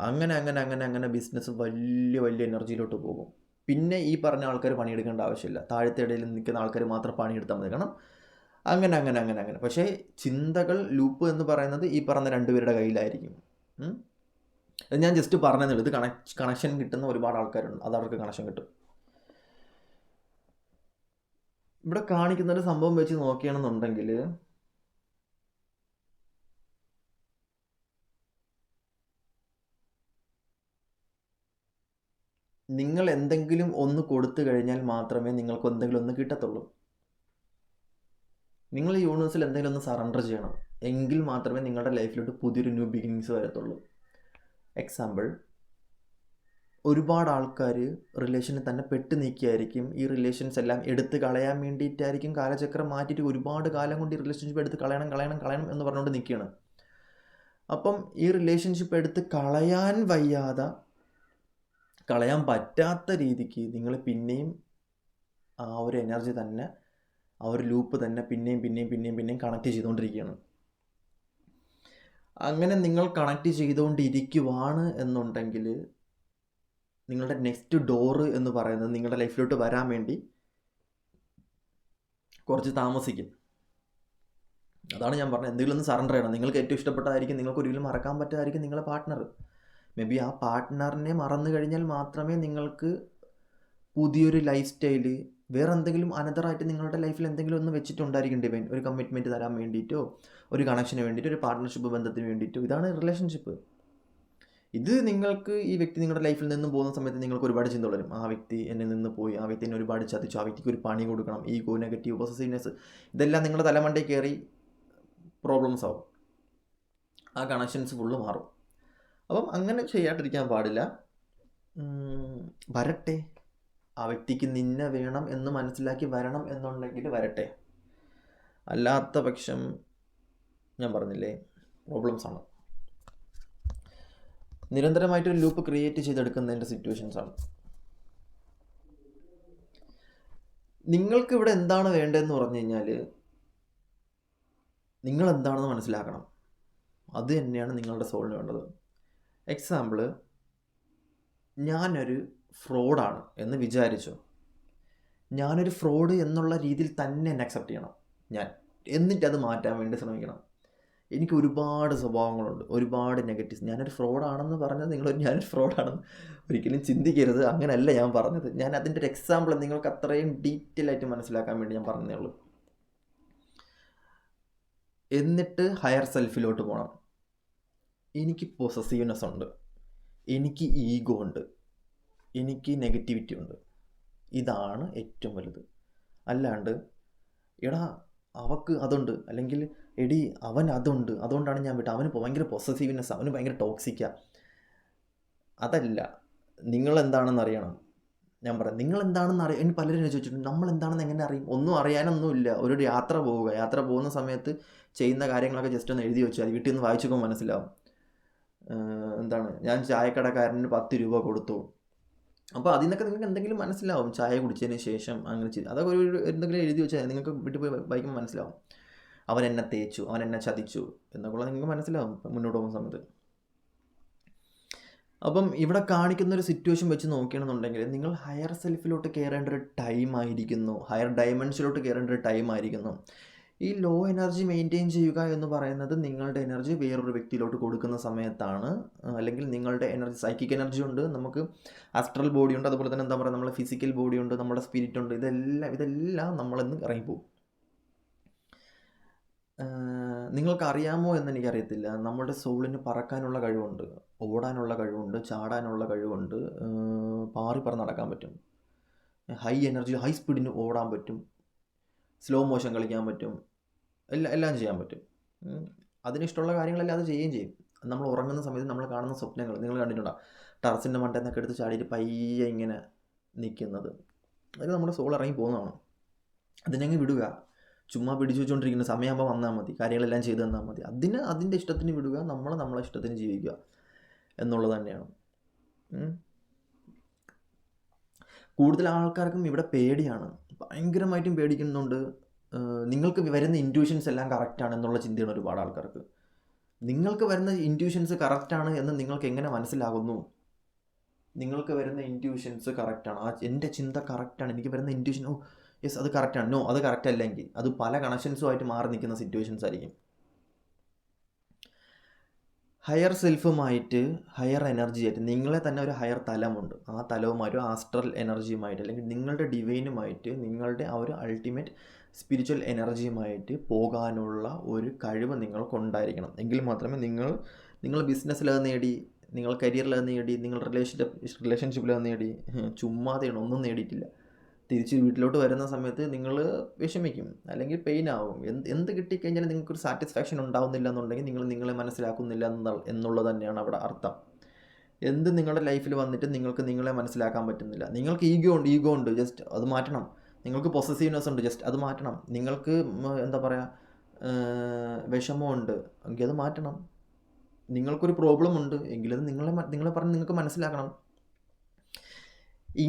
അങ്ങനെ അങ്ങനെ അങ്ങനെ അങ്ങനെ ബിസിനസ് വലിയ വലിയ എനർജിയിലോട്ട് പോകും. പിന്നെ ഈ പറഞ്ഞ ആൾക്കാർ പണിയെടുക്കേണ്ട ആവശ്യമില്ല, താഴത്തെ ഇടയിൽ നിൽക്കുന്ന ആൾക്കാർ മാത്രം പണിയെടുത്താൽ മതി. കാരണം അങ്ങനെ അങ്ങനെ അങ്ങനെ അങ്ങനെ. പക്ഷേ ചിന്തകൾ ലൂപ്പ് എന്ന് പറയുന്നത് ഈ പറഞ്ഞ രണ്ടുപേരുടെ കയ്യിലായിരിക്കും. ഞാൻ ജസ്റ്റ് പറഞ്ഞതേ ഉള്ളൂ. ഇത് കണക്ഷൻ കിട്ടുന്ന ഒരുപാട് ആൾക്കാരുണ്ട്, അത് അവർക്ക് കണക്ഷൻ കിട്ടും. ഇവിടെ കാണിക്കുന്ന ഒരു സംഭവം വെച്ച് നോക്കുകയാണെന്നുണ്ടെങ്കിൽ, നിങ്ങൾ എന്തെങ്കിലും ഒന്ന് കൊടുത്തു കഴിഞ്ഞാൽ മാത്രമേ നിങ്ങൾക്ക് എന്തെങ്കിലും ഒന്ന് കിട്ടത്തുള്ളൂ. നിങ്ങൾ യൂണിവേഴ്സിൽ എന്തെങ്കിലും ഒന്ന് സറണ്ടർ ചെയ്യണം, എങ്കിൽ മാത്രമേ നിങ്ങളുടെ ലൈഫിലോട്ട് പുതിയൊരു ന്യൂ ബിഗിനിങ്സ് വരത്തുള്ളൂ. എക്സാമ്പിൾ, ഒരുപാട് ആൾക്കാർ റിലേഷനിൽ തന്നെ പെട്ട് നീക്കിയായിരിക്കും. ഈ റിലേഷൻസ് എല്ലാം എടുത്ത് കളയാൻ വേണ്ടിയിട്ടായിരിക്കും കാലചക്രം മാറ്റിയിട്ട് ഒരുപാട് കാലം കൊണ്ട് ഈ റിലേഷൻഷിപ്പ് എടുത്ത് കളയണം കളയണം കളയണം എന്ന് പറഞ്ഞുകൊണ്ട് നിൽക്കുകയാണ്. അപ്പം ഈ റിലേഷൻഷിപ്പ് എടുത്ത് കളയാൻ വയ്യാതെ, കളയാൻ പറ്റാത്ത രീതിക്ക് നിങ്ങൾ പിന്നെയും ആ ഒരു എനർജി തന്നെ, ആ ഒരു ലൂപ്പ് തന്നെ പിന്നെയും പിന്നെയും പിന്നെയും പിന്നെയും കണക്ട് ചെയ്തുകൊണ്ടിരിക്കുകയാണ്. അങ്ങനെ നിങ്ങൾ കണക്ട് ചെയ്തുകൊണ്ടിരിക്കുവാണ് എന്നുണ്ടെങ്കിൽ നിങ്ങളുടെ നെക്സ്റ്റ് ഡോറ് എന്ന് പറയുന്നത് നിങ്ങളുടെ ലൈഫിലോട്ട് വരാൻ വേണ്ടി കുറച്ച് താമസിക്കും. അതാണ് ഞാൻ പറഞ്ഞത്, എന്തെങ്കിലും ഒന്ന് സറണ്ടർ ചെയ്യണം. നിങ്ങൾക്ക് ഏറ്റവും ഇഷ്ടപ്പെട്ടതായിരിക്കും, നിങ്ങൾക്ക് ഒരിക്കലും മറക്കാൻ പറ്റാതായിരിക്കും നിങ്ങളുടെ പാർട്ട്ണർ. മേ ബി ആ പാർട്ട്ണറിനെ മറന്നു കഴിഞ്ഞാൽ മാത്രമേ നിങ്ങൾക്ക് പുതിയൊരു ലൈഫ് സ്റ്റൈല്, വേറെ എന്തെങ്കിലും അനദറായിട്ട് നിങ്ങളുടെ ലൈഫിൽ എന്തെങ്കിലും ഒന്ന് വെച്ചിട്ടുണ്ടായിരിക്കും ഡിവൈൻ. ഒരു കമ്മിറ്റ്മെൻറ്റ് തരാൻ വേണ്ടിയിട്ടോ, ഒരു കണക്ഷന് വേണ്ടിയിട്ടോ, ഒരു പാർട്ട്ണർഷിപ്പ് ബന്ധത്തിന് വേണ്ടിയിട്ടോ. ഇതാണ് റിലേഷൻഷിപ്പ്. ഇത് നിങ്ങൾക്ക്, ഈ വ്യക്തി നിങ്ങളുടെ ലൈഫിൽ നിന്ന് പോകുന്ന സമയത്ത് നിങ്ങൾക്ക് ഒരുപാട് ചിന്ത വരും. ആ വ്യക്തി എന്നെ നിന്ന് പോയി, ആ വ്യക്തി എന്നെ ഒരുപാട് ചതിച്ചു, ആ വ്യക്തിക്ക് ഒരു പണി കൊടുക്കണം, ഈഗോ, നെഗറ്റീവ്, പോസസീവ്നെസ്, ഇതെല്ലാം നിങ്ങളുടെ തലമണ്ടയിൽ കയറി പ്രോബ്ലംസ് ആവും. ആ കണക്ഷൻസ് ഫുള്ള് മാറും. അപ്പം അങ്ങനെ ചെയ്യാണ്ടിരിക്കാൻ പാടില്ല. വരട്ടെ, ആ വ്യക്തിക്ക് നിന്നെ വേണം എന്ന് മനസ്സിലാക്കി വരണം എന്നുണ്ടെങ്കിൽ വരട്ടെ. അല്ലാത്ത പക്ഷം ഞാൻ പറഞ്ഞില്ലേ, പ്രോബ്ലംസാണ്. നിരന്തരമായിട്ടൊരു ലൂപ്പ് ക്രിയേറ്റ് ചെയ്തെടുക്കുന്നതിൻ്റെ സിറ്റുവേഷൻസാണ്. നിങ്ങൾക്ക് ഇവിടെ എന്താണ് വേണ്ടതെന്ന് പറഞ്ഞു കഴിഞ്ഞാൽ, നിങ്ങൾ എന്താണെന്ന് മനസ്സിലാക്കണം. അത് തന്നെയാണ് നിങ്ങളുടെ സോളിന് വേണ്ടത്. എക്സാമ്പിൾ, ഞാനൊരു ഫ്രോഡാണ് എന്ന് വിചാരിച്ചു. ഞാനൊരു ഫ്രോഡ് എന്നുള്ള രീതിയിൽ തന്നെ എന്നെ അക്സെപ്റ്റ് ചെയ്യണം ഞാൻ, എന്നിട്ടത് മാറ്റാൻ വേണ്ടി ശ്രമിക്കണം. എനിക്ക് ഒരുപാട് സ്വഭാവങ്ങളുണ്ട്, ഒരുപാട് നെഗറ്റീവ്സ്. ഞാനൊരു ഫ്രോഡാണെന്ന് പറഞ്ഞത് ഞാനൊരു ഫ്രോഡാണെന്ന് ഒരിക്കലും ചിന്തിക്കരുത്. അങ്ങനെയല്ല ഞാൻ പറഞ്ഞത്. ഞാൻ അതിൻ്റെ ഒരു എക്സാമ്പിൾ നിങ്ങൾക്ക് അത്രയും ഡീറ്റെയിൽ ആയിട്ട് മനസ്സിലാക്കാൻ വേണ്ടി ഞാൻ പറഞ്ഞതേ ഉള്ളൂ. എന്നിട്ട് ഹയർ സെൽഫിലോട്ട് പോകണം. എനിക്ക് പൊസസീവ്നെസ് ഉണ്ട്, എനിക്ക് ഈഗോ ഉണ്ട്, എനിക്ക് നെഗറ്റിവിറ്റി ഉണ്ട്. ഇതാണ് ഏറ്റവും വലുത്. അല്ലാണ്ട് എടാ അവക്ക് അതുണ്ട്, അല്ലെങ്കിൽ എടി അവൻ അതുണ്ട്, അതുകൊണ്ടാണ് ഞാൻ വിട്ടത്, അവന് ഭയങ്കര പൊസസീവ്നെസ്, അവന് ഭയങ്കര ടോക്സിക്കാണ്. അതല്ല, നിങ്ങളെന്താണെന്ന് അറിയണം. ഞാൻ പറയാം, നിങ്ങളെന്താണെന്ന് അറിയാം. ഇനി പലരും ചോദിച്ചിട്ടുണ്ട്, നമ്മളെന്താണെന്ന് എങ്ങനെ അറിയും? ഒന്നും അറിയാനൊന്നുമില്ല. ഒരു യാത്ര പോവുക, യാത്ര പോകുന്ന സമയത്ത് ചെയ്യുന്ന കാര്യങ്ങളൊക്കെ ജസ്റ്റ് ഒന്ന് എഴുതി വെച്ചാൽ വീട്ടിൽ നിന്ന് വായിച്ചപ്പോൾ മനസ്സിലാവും. എന്താണ്, ഞാൻ ചായക്കടക്കാരന് 10 രൂപ കൊടുത്തു. അപ്പോൾ അതിൽ നിന്നൊക്കെ നിങ്ങൾക്ക് എന്തെങ്കിലും മനസ്സിലാവും. ചായ കുടിച്ചതിന് ശേഷം അങ്ങനെ ചെയ്തു, അതൊക്കെ എന്തെങ്കിലും എഴുതി വെച്ചാൽ നിങ്ങൾക്ക് വീട്ടിൽ പോയി വായിക്കുമ്പോൾ മനസ്സിലാവും. അവൻ എന്നെ തേച്ചു, അവൻ എന്നെ ചതിച്ചു എന്നൊക്കെ നിങ്ങൾക്ക് മനസ്സിലാവും മുന്നോട്ട് പോകുന്ന സമയത്ത്. അപ്പം ഇവിടെ കാണിക്കുന്നൊരു സിറ്റുവേഷൻ വെച്ച് നോക്കുകയാണെന്നുണ്ടെങ്കിൽ, നിങ്ങൾ ഹയർ സെൽഫിലോട്ട് കയറേണ്ട ഒരു ടൈം ആയിരിക്കുന്നു, ഹയർ ഡയമെൻഷനിലോട്ട് കയറേണ്ട ഒരു ടൈം ആയിരിക്കുന്നു. ഈ ലോ എനർജി മെയിൻറ്റെയിൻ ചെയ്യുക എന്ന് പറയുന്നത് നിങ്ങളുടെ എനർജി വേറൊരു വ്യക്തിയിലോട്ട് കൊടുക്കുന്ന സമയത്താണ്. അല്ലെങ്കിൽ നിങ്ങളുടെ എനർജി, സൈക്കിക് എനർജി ഉണ്ട്, നമുക്ക് ആസ്ട്രൽ ബോഡി ഉണ്ട്, അതുപോലെ തന്നെ എന്താ പറയുക, നമ്മുടെ ഫിസിക്കൽ ബോഡി ഉണ്ട്, നമ്മുടെ സ്പിരിറ്റ് ഉണ്ട്. ഇതെല്ലാം നമ്മളിന്ന് ഇറങ്ങിപ്പോവും. നിങ്ങൾക്കറിയാമോ എന്ന് എനിക്കറിയത്തില്ല, നമ്മുടെ സോളിന് പറക്കാനുള്ള കഴിവുണ്ട്, ഓടാനുള്ള കഴിവുണ്ട്, ചാടാനുള്ള കഴിവുണ്ട്, പാറി പറന്ന് നടക്കാൻ പറ്റും, ഹൈ എനർജി ഹൈ സ്പീഡിന് ഓടാൻ പറ്റും, സ്ലോ മോഷൻ കളിക്കാൻ പറ്റും, എല്ലാം ചെയ്യാൻ പറ്റും. അതിനിഷ്ടമുള്ള കാര്യങ്ങളെല്ലാം അത് ചെയ്യുകയും ചെയ്യും. നമ്മൾ ഉറങ്ങുന്ന സമയത്ത് നമ്മൾ കാണുന്ന സ്വപ്നങ്ങൾ നിങ്ങൾ കണ്ടിട്ടുണ്ടോ? ടെറസിൻ്റെ മണ്ടയിൽ നിന്നൊക്കെ എടുത്ത് ചാടിയിട്ട് പയ്യെ ഇങ്ങനെ നിൽക്കുന്നത്, അതൊക്കെ നമ്മുടെ സോൾ ഇറങ്ങി പോകുന്നതാണ്. അതിനങ്ങ് വിടുക, ചുമ്മാ പിടിച്ചു വെച്ചുകൊണ്ടിരിക്കുന്ന സമയമാകുമ്പോൾ വന്നാൽ മതി, കാര്യങ്ങളെല്ലാം ചെയ്തു തന്നാൽ മതി. അതിൻ്റെ ഇഷ്ടത്തിന് വിടുക, നമ്മളെ ഇഷ്ടത്തിന് ജീവിക്കുക എന്നുള്ളത് തന്നെയാണ്. കൂടുതൽ ആൾക്കാർക്കും ഇവിടെ പേടിയാണ്, ഭയങ്കരമായിട്ടും പേടിക്കുന്നുണ്ട്. നിങ്ങൾക്ക് വരുന്ന ഇൻറ്റ്യൂഷൻസ് എല്ലാം കറക്റ്റാണ് എന്നുള്ള ചിന്തയാണ് ഒരുപാട് ആൾക്കാർക്ക്. നിങ്ങൾക്ക് വരുന്ന ഇൻറ്റ്യൂഷൻസ് കറക്റ്റാണ് എന്ന് നിങ്ങൾക്ക് എങ്ങനെ മനസ്സിലാകുന്നു? നിങ്ങൾക്ക് വരുന്ന ഇൻറ്റ്യൂഷൻസ് കറക്റ്റാണ്, എൻ്റെ ചിന്ത കറക്റ്റാണ്, എനിക്ക് വരുന്ന ഇൻറ്റ്യൂഷൻ യെസ് അത് കറക്റ്റാണ്, നോ അത് കറക്റ്റ് അല്ലെങ്കിൽ അത് പല കണക്ഷൻസുമായിട്ട് മാറി നിൽക്കുന്ന സിറ്റുവേഷൻസ് ആയിരിക്കും. ഹയർ സെൽഫുമായിട്ട്, ഹയർ എനർജിയായിട്ട്, നിങ്ങളെ തന്നെ ഒരു ഹയർ തലമുണ്ട്, ആ തലവുമായിട്ട് ആസ്ട്രൽ എനർജിയുമായിട്ട്, അല്ലെങ്കിൽ നിങ്ങളുടെ ഡിവൈനുമായിട്ട്, നിങ്ങളുടെ ആ ഒരു അൾട്ടിമേറ്റ് സ്പിരിച്വൽ എനർജിയുമായിട്ട് പോകാനുള്ള ഒരു കഴിവ് നിങ്ങൾക്കുണ്ടായിരിക്കണം. എങ്കിൽ മാത്രമേ നിങ്ങൾ ബിസിനസ്സിലത് നേടി, നിങ്ങൾ കരിയറിലത് നേടി, നിങ്ങൾ റിലേഷൻഷിപ്പിലത് നേടി, ചുമ്മാതെയാണ്, ഒന്നും നേടിയിട്ടില്ല. തിരിച്ച് വീട്ടിലോട്ട് വരുന്ന സമയത്ത് നിങ്ങൾ വിഷമിക്കും, അല്ലെങ്കിൽ പെയിൻ ആവും. എന്ത് കിട്ടിക്കഴിഞ്ഞാലും നിങ്ങൾക്കൊരു സാറ്റിസ്ഫാക്ഷൻ ഉണ്ടാവുന്നില്ല എന്നുണ്ടെങ്കിൽ നിങ്ങൾ നിങ്ങളെ മനസ്സിലാക്കുന്നില്ല എന്നുള്ളത് തന്നെയാണ് അവിടെ അർത്ഥം. എന്ത് നിങ്ങളുടെ ലൈഫിൽ വന്നിട്ട് നിങ്ങൾക്ക് നിങ്ങളെ മനസ്സിലാക്കാൻ പറ്റുന്നില്ല. നിങ്ങൾക്ക് ഈഗോ ഉണ്ട്, ജസ്റ്റ് അത് മാറ്റണം. നിങ്ങൾക്ക് പൊസസീവ്നെസ് ഉണ്ട്, ജസ്റ്റ് അത് മാറ്റണം. നിങ്ങൾക്ക് എന്താ പറയുക, വിഷമമുണ്ട് എങ്കിൽ അത് മാറ്റണം. നിങ്ങൾക്കൊരു പ്രോബ്ലം ഉണ്ട് എങ്കിലത് നിങ്ങളെ പറഞ്ഞ് നിങ്ങൾക്ക് മനസ്സിലാക്കണം.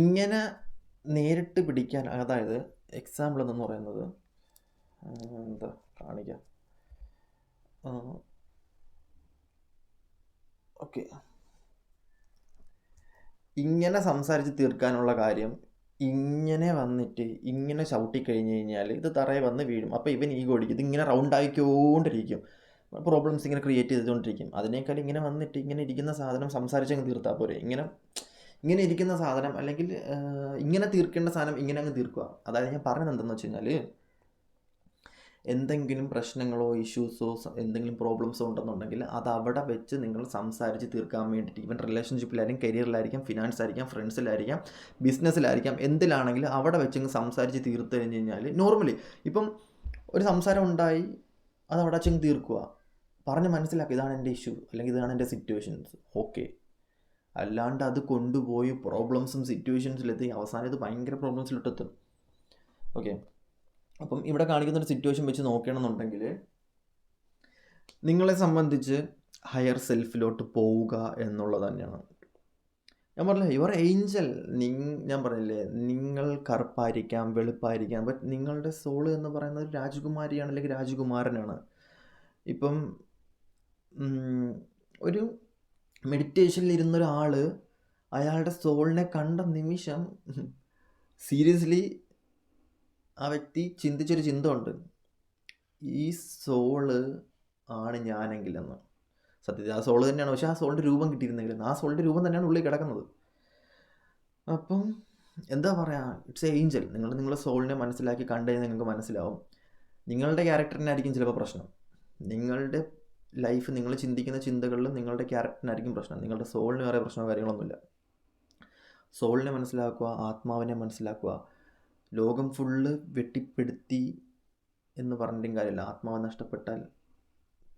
ഇങ്ങനെ നേരിട്ട് പിടിക്കാൻ, അതായത് എക്സാമ്പിൾ എന്ന് പറയുന്നത് എന്താ കാണിക്കാം, ഓക്കെ, ഇങ്ങനെ സംസാരിച്ച് തീർക്കാനുള്ള കാര്യം ഇങ്ങനെ വന്നിട്ട് ഇങ്ങനെ ചവിട്ടിക്കഴിഞ്ഞ് കഴിഞ്ഞാൽ ഇത് തറയെ വന്ന് വീഴും. അപ്പോൾ ഇവൻ ഈഗോ അടിക്കും, ഇതിങ്ങനെ റൗണ്ട് ആയിക്കൊണ്ടിരിക്കും, പ്രോബ്ലംസ് ഇങ്ങനെ ക്രിയേറ്റ് ചെയ്തുകൊണ്ടിരിക്കും. അതിനേക്കാൾ ഇങ്ങനെ വന്നിട്ട് ഇങ്ങനെ ഇരിക്കുന്ന സാധനം സംസാരിച്ചങ്ങ് തീർത്താൽ പോരെ. ഇങ്ങനെ ഇരിക്കുന്ന സാധനം, അല്ലെങ്കിൽ ഇങ്ങനെ തീർക്കേണ്ട സാധനം ഇങ്ങനെ അങ്ങ് തീർക്കുക. അതായത് ഞാൻ പറഞ്ഞത് എന്തെന്ന് വെച്ച് കഴിഞ്ഞാൽ, എന്തെങ്കിലും പ്രശ്നങ്ങളോ ഇഷ്യൂസോ എന്തെങ്കിലും പ്രോബ്ലംസോ ഉണ്ടെന്നുണ്ടെങ്കിൽ അത് അവിടെ വെച്ച് നിങ്ങൾ സംസാരിച്ച് തീർക്കാൻ വേണ്ടിയിട്ട്, ഈവൻ റിലേഷൻഷിപ്പിലായിരിക്കും, കരിയറിലായിരിക്കാം, ഫിനാൻസ് ആയിരിക്കാം, ഫ്രണ്ട്സിലായിരിക്കാം, ബിസിനസ്സിലായിരിക്കാം, എന്തിലാണെങ്കിലും അവിടെ വെച്ച് സംസാരിച്ച് തീർത്ത് കഴിഞ്ഞ് കഴിഞ്ഞാൽ, നോർമലി ഇപ്പം ഒരു സംസാരം ഉണ്ടായി അത് അവിടെ വെച്ചങ്ങ് തീർക്കുക, പറഞ്ഞ് മനസ്സിലാക്കുക, ഇതാണ് എൻ്റെ ഇഷ്യൂ, അല്ലെങ്കിൽ ഇതാണ് എൻ്റെ സിറ്റുവേഷൻസ്, ഓക്കെ. അല്ലാണ്ട് അത് കൊണ്ടുപോയി പ്രോബ്ലംസും സിറ്റുവേഷൻസിലെത്തി അവസാനം ഇത് ഭയങ്കര പ്രോബ്ലംസിലിട്ടെത്തും. ഓക്കെ, അപ്പം ഇവിടെ കാണിക്കുന്നൊരു സിറ്റുവേഷൻ വെച്ച് നോക്കുകയാണെന്നുണ്ടെങ്കിൽ, നിങ്ങളെ സംബന്ധിച്ച് ഹയർ സെൽഫിലോട്ട് പോവുക എന്നുള്ളത് തന്നെയാണ്. ഞാൻ പറഞ്ഞില്ലേ, യുവർ ഏഞ്ചൽ, ഞാൻ പറഞ്ഞില്ലേ, നിങ്ങൾ കറുപ്പായിരിക്കാം, വെളുപ്പായിരിക്കാം, ബട്ട് നിങ്ങളുടെ സോള് എന്ന് പറയുന്നത് രാജകുമാരിയാണ്, അല്ലെങ്കിൽ രാജകുമാരനാണ്. ഇപ്പം ഒരു മെഡിറ്റേഷനിൽ ഇരുന്നൊരാൾ അയാളുടെ സോളിനെ കണ്ട നിമിഷം സീരിയസ്ലി ആ വ്യക്തി ചിന്തിച്ചൊരു ചിന്ത ഉണ്ട്, ഈ സോള് ആണ് ഞാനെങ്കിലെന്ന്. സത്യത്തിൽ ആ സോള് തന്നെയാണ്, പക്ഷേ ആ സോളിൻ്റെ രൂപം കിട്ടിയിരുന്നെങ്കിലും ആ സോളിൻ്റെ രൂപം തന്നെയാണ് ഉള്ളിൽ കിടക്കുന്നത്. അപ്പം എന്താ പറയുക, ഇറ്റ്സ് എ ഏഞ്ചൽ. നിങ്ങളുടെ സോളിനെ മനസ്സിലാക്കി കണ്ടു കഴിഞ്ഞാൽ നിങ്ങൾക്ക് മനസ്സിലാവും, നിങ്ങളുടെ ക്യാരക്ടറിനായിരിക്കും ചിലപ്പോൾ പ്രശ്നം, നിങ്ങളുടെ ലൈഫ്, നിങ്ങൾ ചിന്തിക്കുന്ന ചിന്തകളിൽ നിങ്ങളുടെ ക്യാരക്ടറിനായിരിക്കും പ്രശ്നം, നിങ്ങളുടെ സോളിന് വേറെ പ്രശ്നമോ കാര്യങ്ങളൊന്നുമില്ല. സോളിനെ മനസ്സിലാക്കുക, ആത്മാവിനെ മനസ്സിലാക്കുക. ലോകം ഫുള്ള് വെട്ടിപ്പെടുത്തി എന്ന് പറഞ്ഞിട്ടും കാര്യമില്ല, ആത്മാവ് നഷ്ടപ്പെട്ടാൽ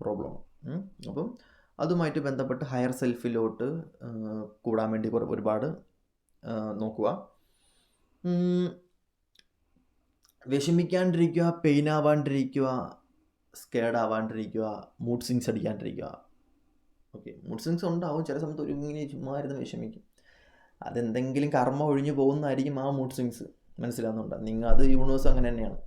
പ്രോബ്ലമാണ്. അപ്പം അതുമായിട്ട് ബന്ധപ്പെട്ട് ഹയർ സെൽഫിലോട്ട് കൂടാൻ വേണ്ടി ഒരുപാട് നോക്കുക. വിഷമിക്കാണ്ടിരിക്കുക, പെയിൻ ആവാണ്ടിരിക്കുക, സ്കേഡ് ആവാണ്ടിരിക്കുക, മൂഡ് സ്വിങ്സ് അടിക്കാണ്ടിരിക്കുക. ഓക്കെ, മൂഡ് സ്വിങ്സ് ഉണ്ടാവും ചില സമയത്ത്, ഒരു ഇങ്ങനെ ചുമ്മാ ഇരുന്ന് വിഷമിക്കും, അതെന്തെങ്കിലും കർമ്മ ഒഴിഞ്ഞു പോകുന്നതായിരിക്കും ആ മൂഡ് സ്വിങ്സ്, മനസ്സിലാവുന്നുണ്ടോ? അത് യൂണിവേഴ്സ് അങ്ങനെ തന്നെയാണ്,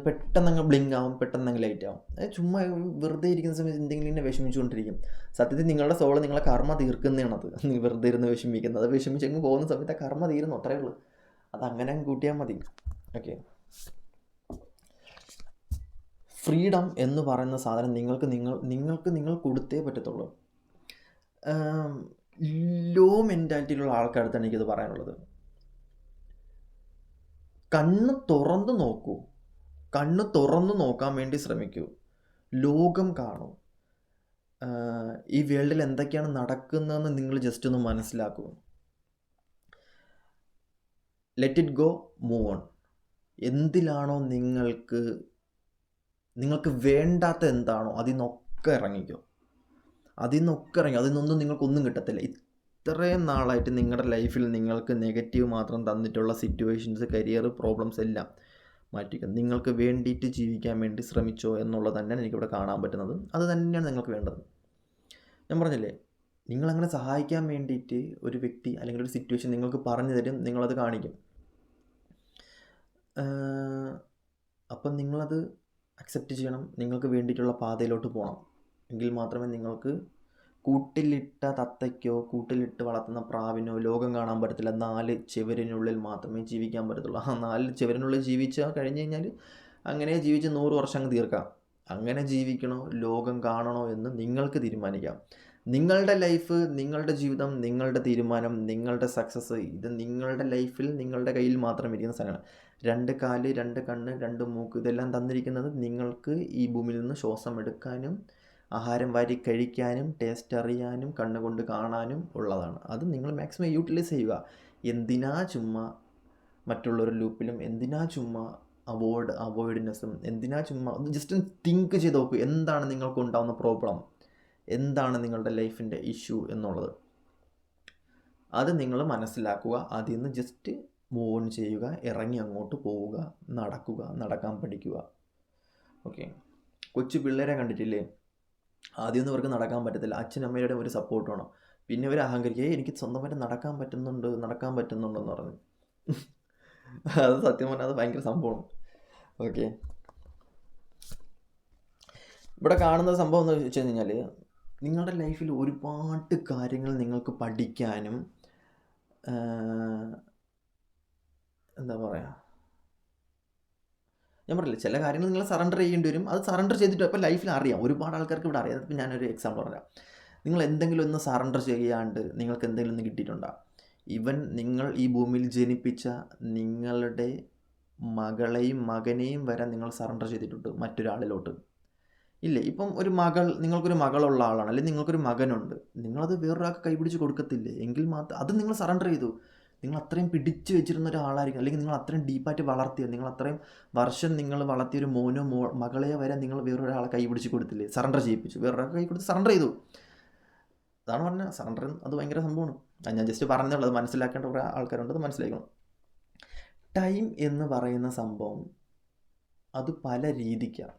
പെട്ടെന്നങ്ങ് ബ്ലിങ്ക് ആവും, പെട്ടെന്നങ്ങ് ലൈറ്റ് ആവും. ചുമ്മാ വെറുതെ ഇരിക്കുന്ന സമയത്ത് എന്തെങ്കിലും ഇങ്ങനെ വിഷമിച്ചുകൊണ്ടിരിക്കും. സത്യത്തിൽ നിങ്ങളുടെ സോള് നിങ്ങളെ കർമ്മ തീർക്കുന്നതാണത്, വെറുതെ ഇരുന്ന് വിഷമിക്കുന്നത്. അത് വിഷമിച്ചങ്ങ് പോകുന്ന സമയത്ത് ആ കർമ്മ തീരുന്നു, അത്രയേ ഉള്ളൂ. അതങ്ങനെ അങ്ങ് കൂട്ടിയാൽ മതി. ഓക്കെ, ഫ്രീഡം എന്ന് പറയുന്ന സാധനം നിങ്ങൾക്ക് കൊടുത്തേ പറ്റത്തുള്ളൂ. ലോ മെൻറ്റാലിറ്റിയിലുള്ള ആൾക്കാരടുത്താണ് എനിക്കത് പറയാനുള്ളത്. കണ്ണ് തുറന്നു നോക്കാൻ വേണ്ടി ശ്രമിക്കൂ. ലോകം കാണൂ. ഈ വേൾഡിൽ എന്തൊക്കെയാണ് നടക്കുന്നതെന്ന് നിങ്ങൾ ജസ്റ്റ് ഒന്ന് മനസ്സിലാക്കൂ. Let it go, move on. എന്തിലാണോ നിങ്ങൾക്ക് വേണ്ടാത്ത എന്താണോ അതിൽ നിന്നൊക്കെ ഇറങ്ങിക്കോ. അതിൽ നിന്നൊന്നും നിങ്ങൾക്കൊന്നും കിട്ടത്തില്ല. ഇത്രയും നാളായിട്ട് നിങ്ങളുടെ ലൈഫിൽ നിങ്ങൾക്ക് നെഗറ്റീവ് മാത്രം തന്നിട്ടുള്ള സിറ്റുവേഷൻസ്, കരിയർ പ്രോബ്ലംസ് എല്ലാം മാറ്റിക്കും. നിങ്ങൾക്ക് വേണ്ടിയിട്ട് ജീവിക്കാൻ വേണ്ടി ശ്രമിച്ചോ എന്നുള്ളത് തന്നെയാണ് എനിക്കിവിടെ കാണാൻ പറ്റുന്നത്. അത് തന്നെയാണ് നിങ്ങൾക്ക് വേണ്ടത്. ഞാൻ പറഞ്ഞില്ലേ, നിങ്ങളങ്ങനെ സഹായിക്കാൻ വേണ്ടിയിട്ട് ഒരു വ്യക്തി അല്ലെങ്കിൽ ഒരു സിറ്റുവേഷൻ നിങ്ങൾക്ക് പറഞ്ഞു തരും, നിങ്ങളത് കാണിക്കും. അപ്പം നിങ്ങളത് അക്സെപ്റ്റ് ചെയ്യണം. നിങ്ങൾക്ക് വേണ്ടിയിട്ടുള്ള പാതയിലോട്ട് പോകണം. എങ്കിൽ മാത്രമേ നിങ്ങൾക്ക് കൂട്ടിലിട്ട തത്തയ്ക്കോ കൂട്ടിലിട്ട് വളർത്തുന്ന പ്രാവിനോ ലോകം കാണാൻ പറ്റത്തില്ല. 4 ചുവരിനുള്ളിൽ മാത്രമേ ജീവിക്കാൻ പറ്റത്തുള്ളൂ. ആ 4 ചുവരിനുള്ളിൽ ജീവിച്ചാൽ കഴിഞ്ഞ് കഴിഞ്ഞാൽ അങ്ങനെ ജീവിച്ച് 100 വർഷം അങ്ങ് തീർക്കാം. അങ്ങനെ ജീവിക്കണോ, ലോകം കാണണോ എന്ന് നിങ്ങൾക്ക് തീരുമാനിക്കാം. നിങ്ങളുടെ ലൈഫ്, നിങ്ങളുടെ ജീവിതം, നിങ്ങളുടെ തീരുമാനം, നിങ്ങളുടെ സക്സസ്, ഇത് നിങ്ങളുടെ ലൈഫിൽ നിങ്ങളുടെ കയ്യിൽ മാത്രം ഇരിക്കുന്ന സാധനമാണ്. 2 കാല്, 2 കണ്ണ്, 2 മൂക്ക്, ഇതെല്ലാം തന്നിരിക്കുന്നത് നിങ്ങൾക്ക് ഈ ഭൂമിയിൽ നിന്ന് ശ്വാസം എടുക്കാനും ആഹാരം വാരി കഴിക്കാനും ടേസ്റ്റ് അറിയാനും കണ്ണുകൊണ്ട് കാണാനും ഉള്ളതാണ്. അത് നിങ്ങൾ മാക്സിമം യൂട്ടിലൈസ് ചെയ്യുക. എന്തിനാ ചുമ്മാ മറ്റുള്ളൊരു ലൂപ്പിലും, എന്തിനാ ചുമ്മാ അവോയ്ഡ്നെസ്സും, എന്തിനാ ചുമ്മാ ഒന്ന് ജസ്റ്റ് തിങ്ക് ചെയ്ത് നോക്കൂ. എന്താണ് നിങ്ങൾക്ക് ഉണ്ടാകുന്ന പ്രോബ്ലം, എന്താണ് നിങ്ങളുടെ ലൈഫിൻ്റെ ഇഷ്യൂ എന്നുള്ളത്. അത് നിങ്ങൾ മനസ്സിലാക്കുക. അതിൽ നിന്ന് ജസ്റ്റ് മൂവ് ഓൺ ചെയ്യുക, ഇറങ്ങി അങ്ങോട്ട് പോവുക, നടക്കാൻ പഠിക്കുക. ഓക്കെ, കൊച്ചു പിള്ളേരെ കണ്ടിട്ടില്ലേ? ആദ്യമൊന്നും അവർക്ക് നടക്കാൻ പറ്റത്തില്ല. അച്ഛനമ്മയുടെ ഒരു സപ്പോർട്ട് വേണം. പിന്നെ അവർ അഹങ്കരിക്കുക, എനിക്ക് സ്വന്തമായിട്ട് നടക്കാൻ പറ്റുന്നുണ്ടെന്ന് പറഞ്ഞു. അത് സത്യം പറഞ്ഞാൽ അത് ഭയങ്കര സംഭവമാണ്. ഓക്കെ, ഇവിടെ കാണുന്ന സംഭവം എന്ന് വെച്ച് കഴിഞ്ഞാൽ, നിങ്ങളുടെ ലൈഫിൽ ഒരുപാട് കാര്യങ്ങൾ നിങ്ങൾക്ക് പഠിക്കാനും എന്താ പറയുക, ഞാൻ പറഞ്ഞില്ല, ചില കാര്യങ്ങൾ നിങ്ങൾ സറണ്ടർ ചെയ്യേണ്ടി വരും. അത് സറണ്ടർ ചെയ്തിട്ട് ഇപ്പോൾ ലൈഫിൽ അറിയാം. ഒരുപാട് ആൾക്കാർക്ക് ഇവിടെ അറിയാം. അതിപ്പോൾ ഞാനൊരു എക്സാമ്പിൾ പറയാം. നിങ്ങൾ എന്തെങ്കിലും ഒന്ന് സറണ്ടർ ചെയ്യാണ്ട് നിങ്ങൾക്ക് എന്തെങ്കിലും ഒന്ന് കിട്ടിയിട്ടുണ്ടോ? ഈവൻ നിങ്ങൾ ഈ ഭൂമിയിൽ ജനിപ്പിച്ച നിങ്ങളുടെ മകളെയും മകനെയും വരെ നിങ്ങൾ സറണ്ടർ ചെയ്തിട്ടുണ്ട് മറ്റൊരാളിലോട്ട്. ഇല്ലേ? ഇപ്പം നിങ്ങൾക്കൊരു മകളുള്ള ആളാണ്, അല്ലെങ്കിൽ നിങ്ങൾക്കൊരു മകനുണ്ട്. നിങ്ങളത് വേറൊരാൾക്ക് കൈപിടിച്ച് കൊടുക്കത്തില്ലേ? എങ്കിൽ മാത്രം അത് നിങ്ങൾ സറണ്ടർ ചെയ്തു. നിങ്ങൾ അത്രയും പിടിച്ചു വെച്ചിരുന്ന ഒരാളായിരിക്കും, അല്ലെങ്കിൽ നിങ്ങൾ അത്രയും ഡീപ്പായിട്ട് വളർത്തിയ, നിങ്ങൾ അത്രയും വർഷം നിങ്ങൾ വളർത്തിയൊരു മകളെ വരെ നിങ്ങൾ വേറൊരാളെ കൈ പിടിച്ച് കൊടുത്തില്ലേ? സറണ്ടർ ചെയ്യിപ്പിച്ചു. വേറൊരാൾക്ക് കൈ കൊടുത്ത് സറണ്ടർ ചെയ്തു. അതാണ് പറഞ്ഞത്, സറണ്ടർ അത് ഭയങ്കര സംഭവമാണ്. ഞാൻ ജസ്റ്റ് പറഞ്ഞുള്ളത്, മനസ്സിലാക്കേണ്ട കുറേ ആൾക്കാരുണ്ട്, അത് മനസ്സിലാക്കണം. ടൈം എന്ന് പറയുന്ന സംഭവം അത് പല രീതിക്കാണ്.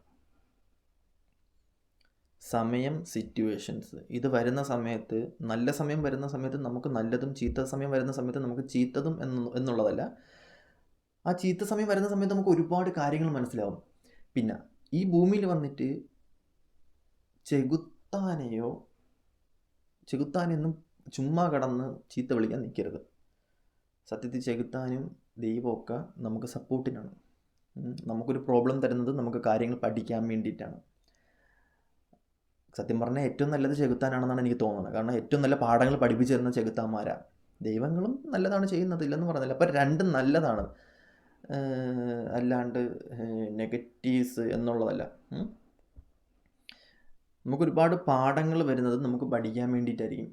സമയം, സിറ്റുവേഷൻസ്, ഇത് വരുന്ന സമയത്ത്, നല്ല സമയം വരുന്ന സമയത്ത് നമുക്ക് നല്ലതും, ചീത്ത സമയം വരുന്ന സമയത്ത് നമുക്ക് ചീത്തതും എന്നുള്ളതല്ല. ആ ചീത്ത സമയം വരുന്ന സമയത്ത് നമുക്ക് ഒരുപാട് കാര്യങ്ങൾ മനസ്സിലാവും. പിന്നെ ഈ ഭൂമിയിൽ വന്നിട്ട് ചെകുത്താനെന്നും ചുമ്മാ കടന്ന് ചീത്ത വിളിക്കാൻ നിൽക്കരുത്. സത്യത്തിൽ ചെകുത്താനും ദൈവമൊക്കെ നമുക്ക് സപ്പോർട്ടിനാണ്. നമുക്കൊരു പ്രോബ്ലം തരുന്നത് നമുക്ക് കാര്യങ്ങൾ പഠിക്കാൻ വേണ്ടിയിട്ടാണ്. സത്യം പറഞ്ഞാൽ ഏറ്റവും നല്ലത് ചെകുത്താനാണെന്നാണ് എനിക്ക് തോന്നുന്നത്. കാരണം ഏറ്റവും നല്ല പാഠങ്ങൾ പഠിപ്പിച്ചു തരുന്ന ചെകുത്താന്മാരാണ്. ദൈവങ്ങളും നല്ലതാണ് ചെയ്യുന്നത്, ഇല്ലെന്ന് പറഞ്ഞില്ല. അപ്പം രണ്ടും നല്ലതാണ്, അല്ലാണ്ട് നെഗറ്റീവ്സ് എന്നുള്ളതല്ല. നമുക്കൊരുപാട് പാഠങ്ങൾ വരുന്നത് നമുക്ക് പഠിക്കാൻ വേണ്ടിയിട്ടായിരിക്കും.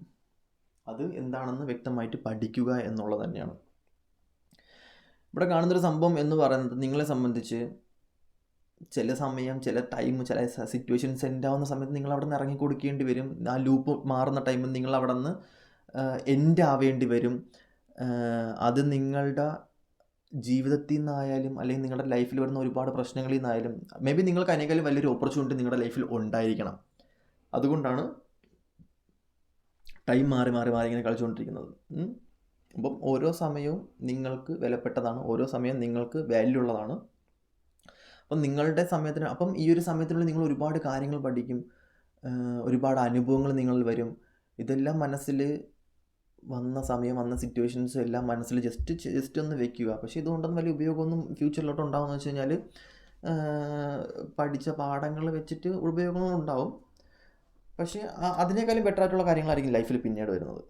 അത് എന്താണെന്ന് വ്യക്തമായിട്ട് പഠിക്കുക എന്നുള്ളത് തന്നെയാണ്. ഇവിടെ കാണുന്നൊരു സംഭവം എന്ന് പറയുന്നത്, നിങ്ങളെ സംബന്ധിച്ച് ചില സമയം, ചില ടൈം, ചില സിറ്റുവേഷൻ സെൻഡ് ആവുന്ന സമയത്ത് നിങ്ങൾ അവിടെ നിന്ന് ഇറങ്ങി കൊടുക്കേണ്ടി വരും. ആ ലൂപ്പ് മാറുന്ന ടൈമിൽ നിങ്ങൾ അവിടെ നിന്ന് എൻഡ് ആവേണ്ടി വരും. അത് നിങ്ങളുടെ ജീവിതത്തിൽ നിന്നായാലും, അല്ലെങ്കിൽ നിങ്ങളുടെ ലൈഫിൽ വരുന്ന ഒരുപാട് പ്രശ്നങ്ങളിൽ നിന്നായാലും, മേ ബി നിങ്ങൾക്ക് അതിനേക്കാളും വലിയൊരു ഓപ്പർച്യൂണിറ്റി നിങ്ങളുടെ ലൈഫിൽ ഉണ്ടായിരിക്കണം. അതുകൊണ്ടാണ് ടൈം മാറി ഇങ്ങനെ കളിച്ചുകൊണ്ടിരിക്കുന്നത്. അപ്പം ഓരോ സമയവും നിങ്ങൾക്ക് വിലപ്പെട്ടതാണ്, ഓരോ സമയം നിങ്ങൾക്ക് വാല്യൂ ഉള്ളതാണ്. അപ്പം നിങ്ങളുടെ സമയത്തിന്, അപ്പം ഈ ഒരു സമയത്തിനുള്ളിൽ നിങ്ങൾ ഒരുപാട് കാര്യങ്ങൾ പഠിക്കും, ഒരുപാട് അനുഭവങ്ങൾ നിങ്ങളിൽ വരും. ഇതെല്ലാം മനസ്സിൽ വന്ന സമയം, വന്ന സിറ്റുവേഷൻസ് എല്ലാം മനസ്സിൽ ജസ്റ്റ് ഒന്ന് വെക്കുക. പക്ഷേ ഇതുകൊണ്ടൊന്നും വലിയ ഉപയോഗമൊന്നും ഫ്യൂച്ചറിലോട്ട് ഉണ്ടാകുമെന്ന് വെച്ച് കഴിഞ്ഞാൽ പഠിച്ച പാഠങ്ങൾ വെച്ചിട്ട് ഉപയോഗങ്ങളുണ്ടാവും. പക്ഷേ അതിനേക്കാളും ബെറ്റർ ആയിട്ടുള്ള കാര്യങ്ങളായിരിക്കും ലൈഫിൽ പിന്നീട് വരുന്നത്.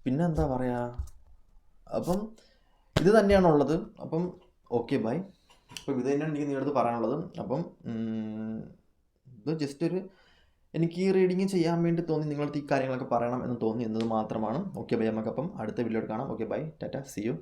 പിന്നെ എന്താ പറയുക, അപ്പം ഇത് തന്നെയാണുള്ളത്. അപ്പം ഓക്കെ ബൈ. അപ്പം ഇത് തന്നെയാണ് എനിക്ക് നിങ്ങളുടെ അടുത്ത് പറയാനുള്ളത്. അപ്പം ഇത് ജസ്റ്റ് എനിക്ക് ഈ റീഡിങ് ചെയ്യാൻ വേണ്ടി തോന്നി, നിങ്ങളടുത്ത് ഈ കാര്യങ്ങളൊക്കെ പറയണം എന്ന് തോന്നി എന്നത് മാത്രമാണ്. ഓക്കെ ബൈ, നമുക്കപ്പം അടുത്ത വീഡിയോയിൽ കാണാം. Okay bye, tata, see U.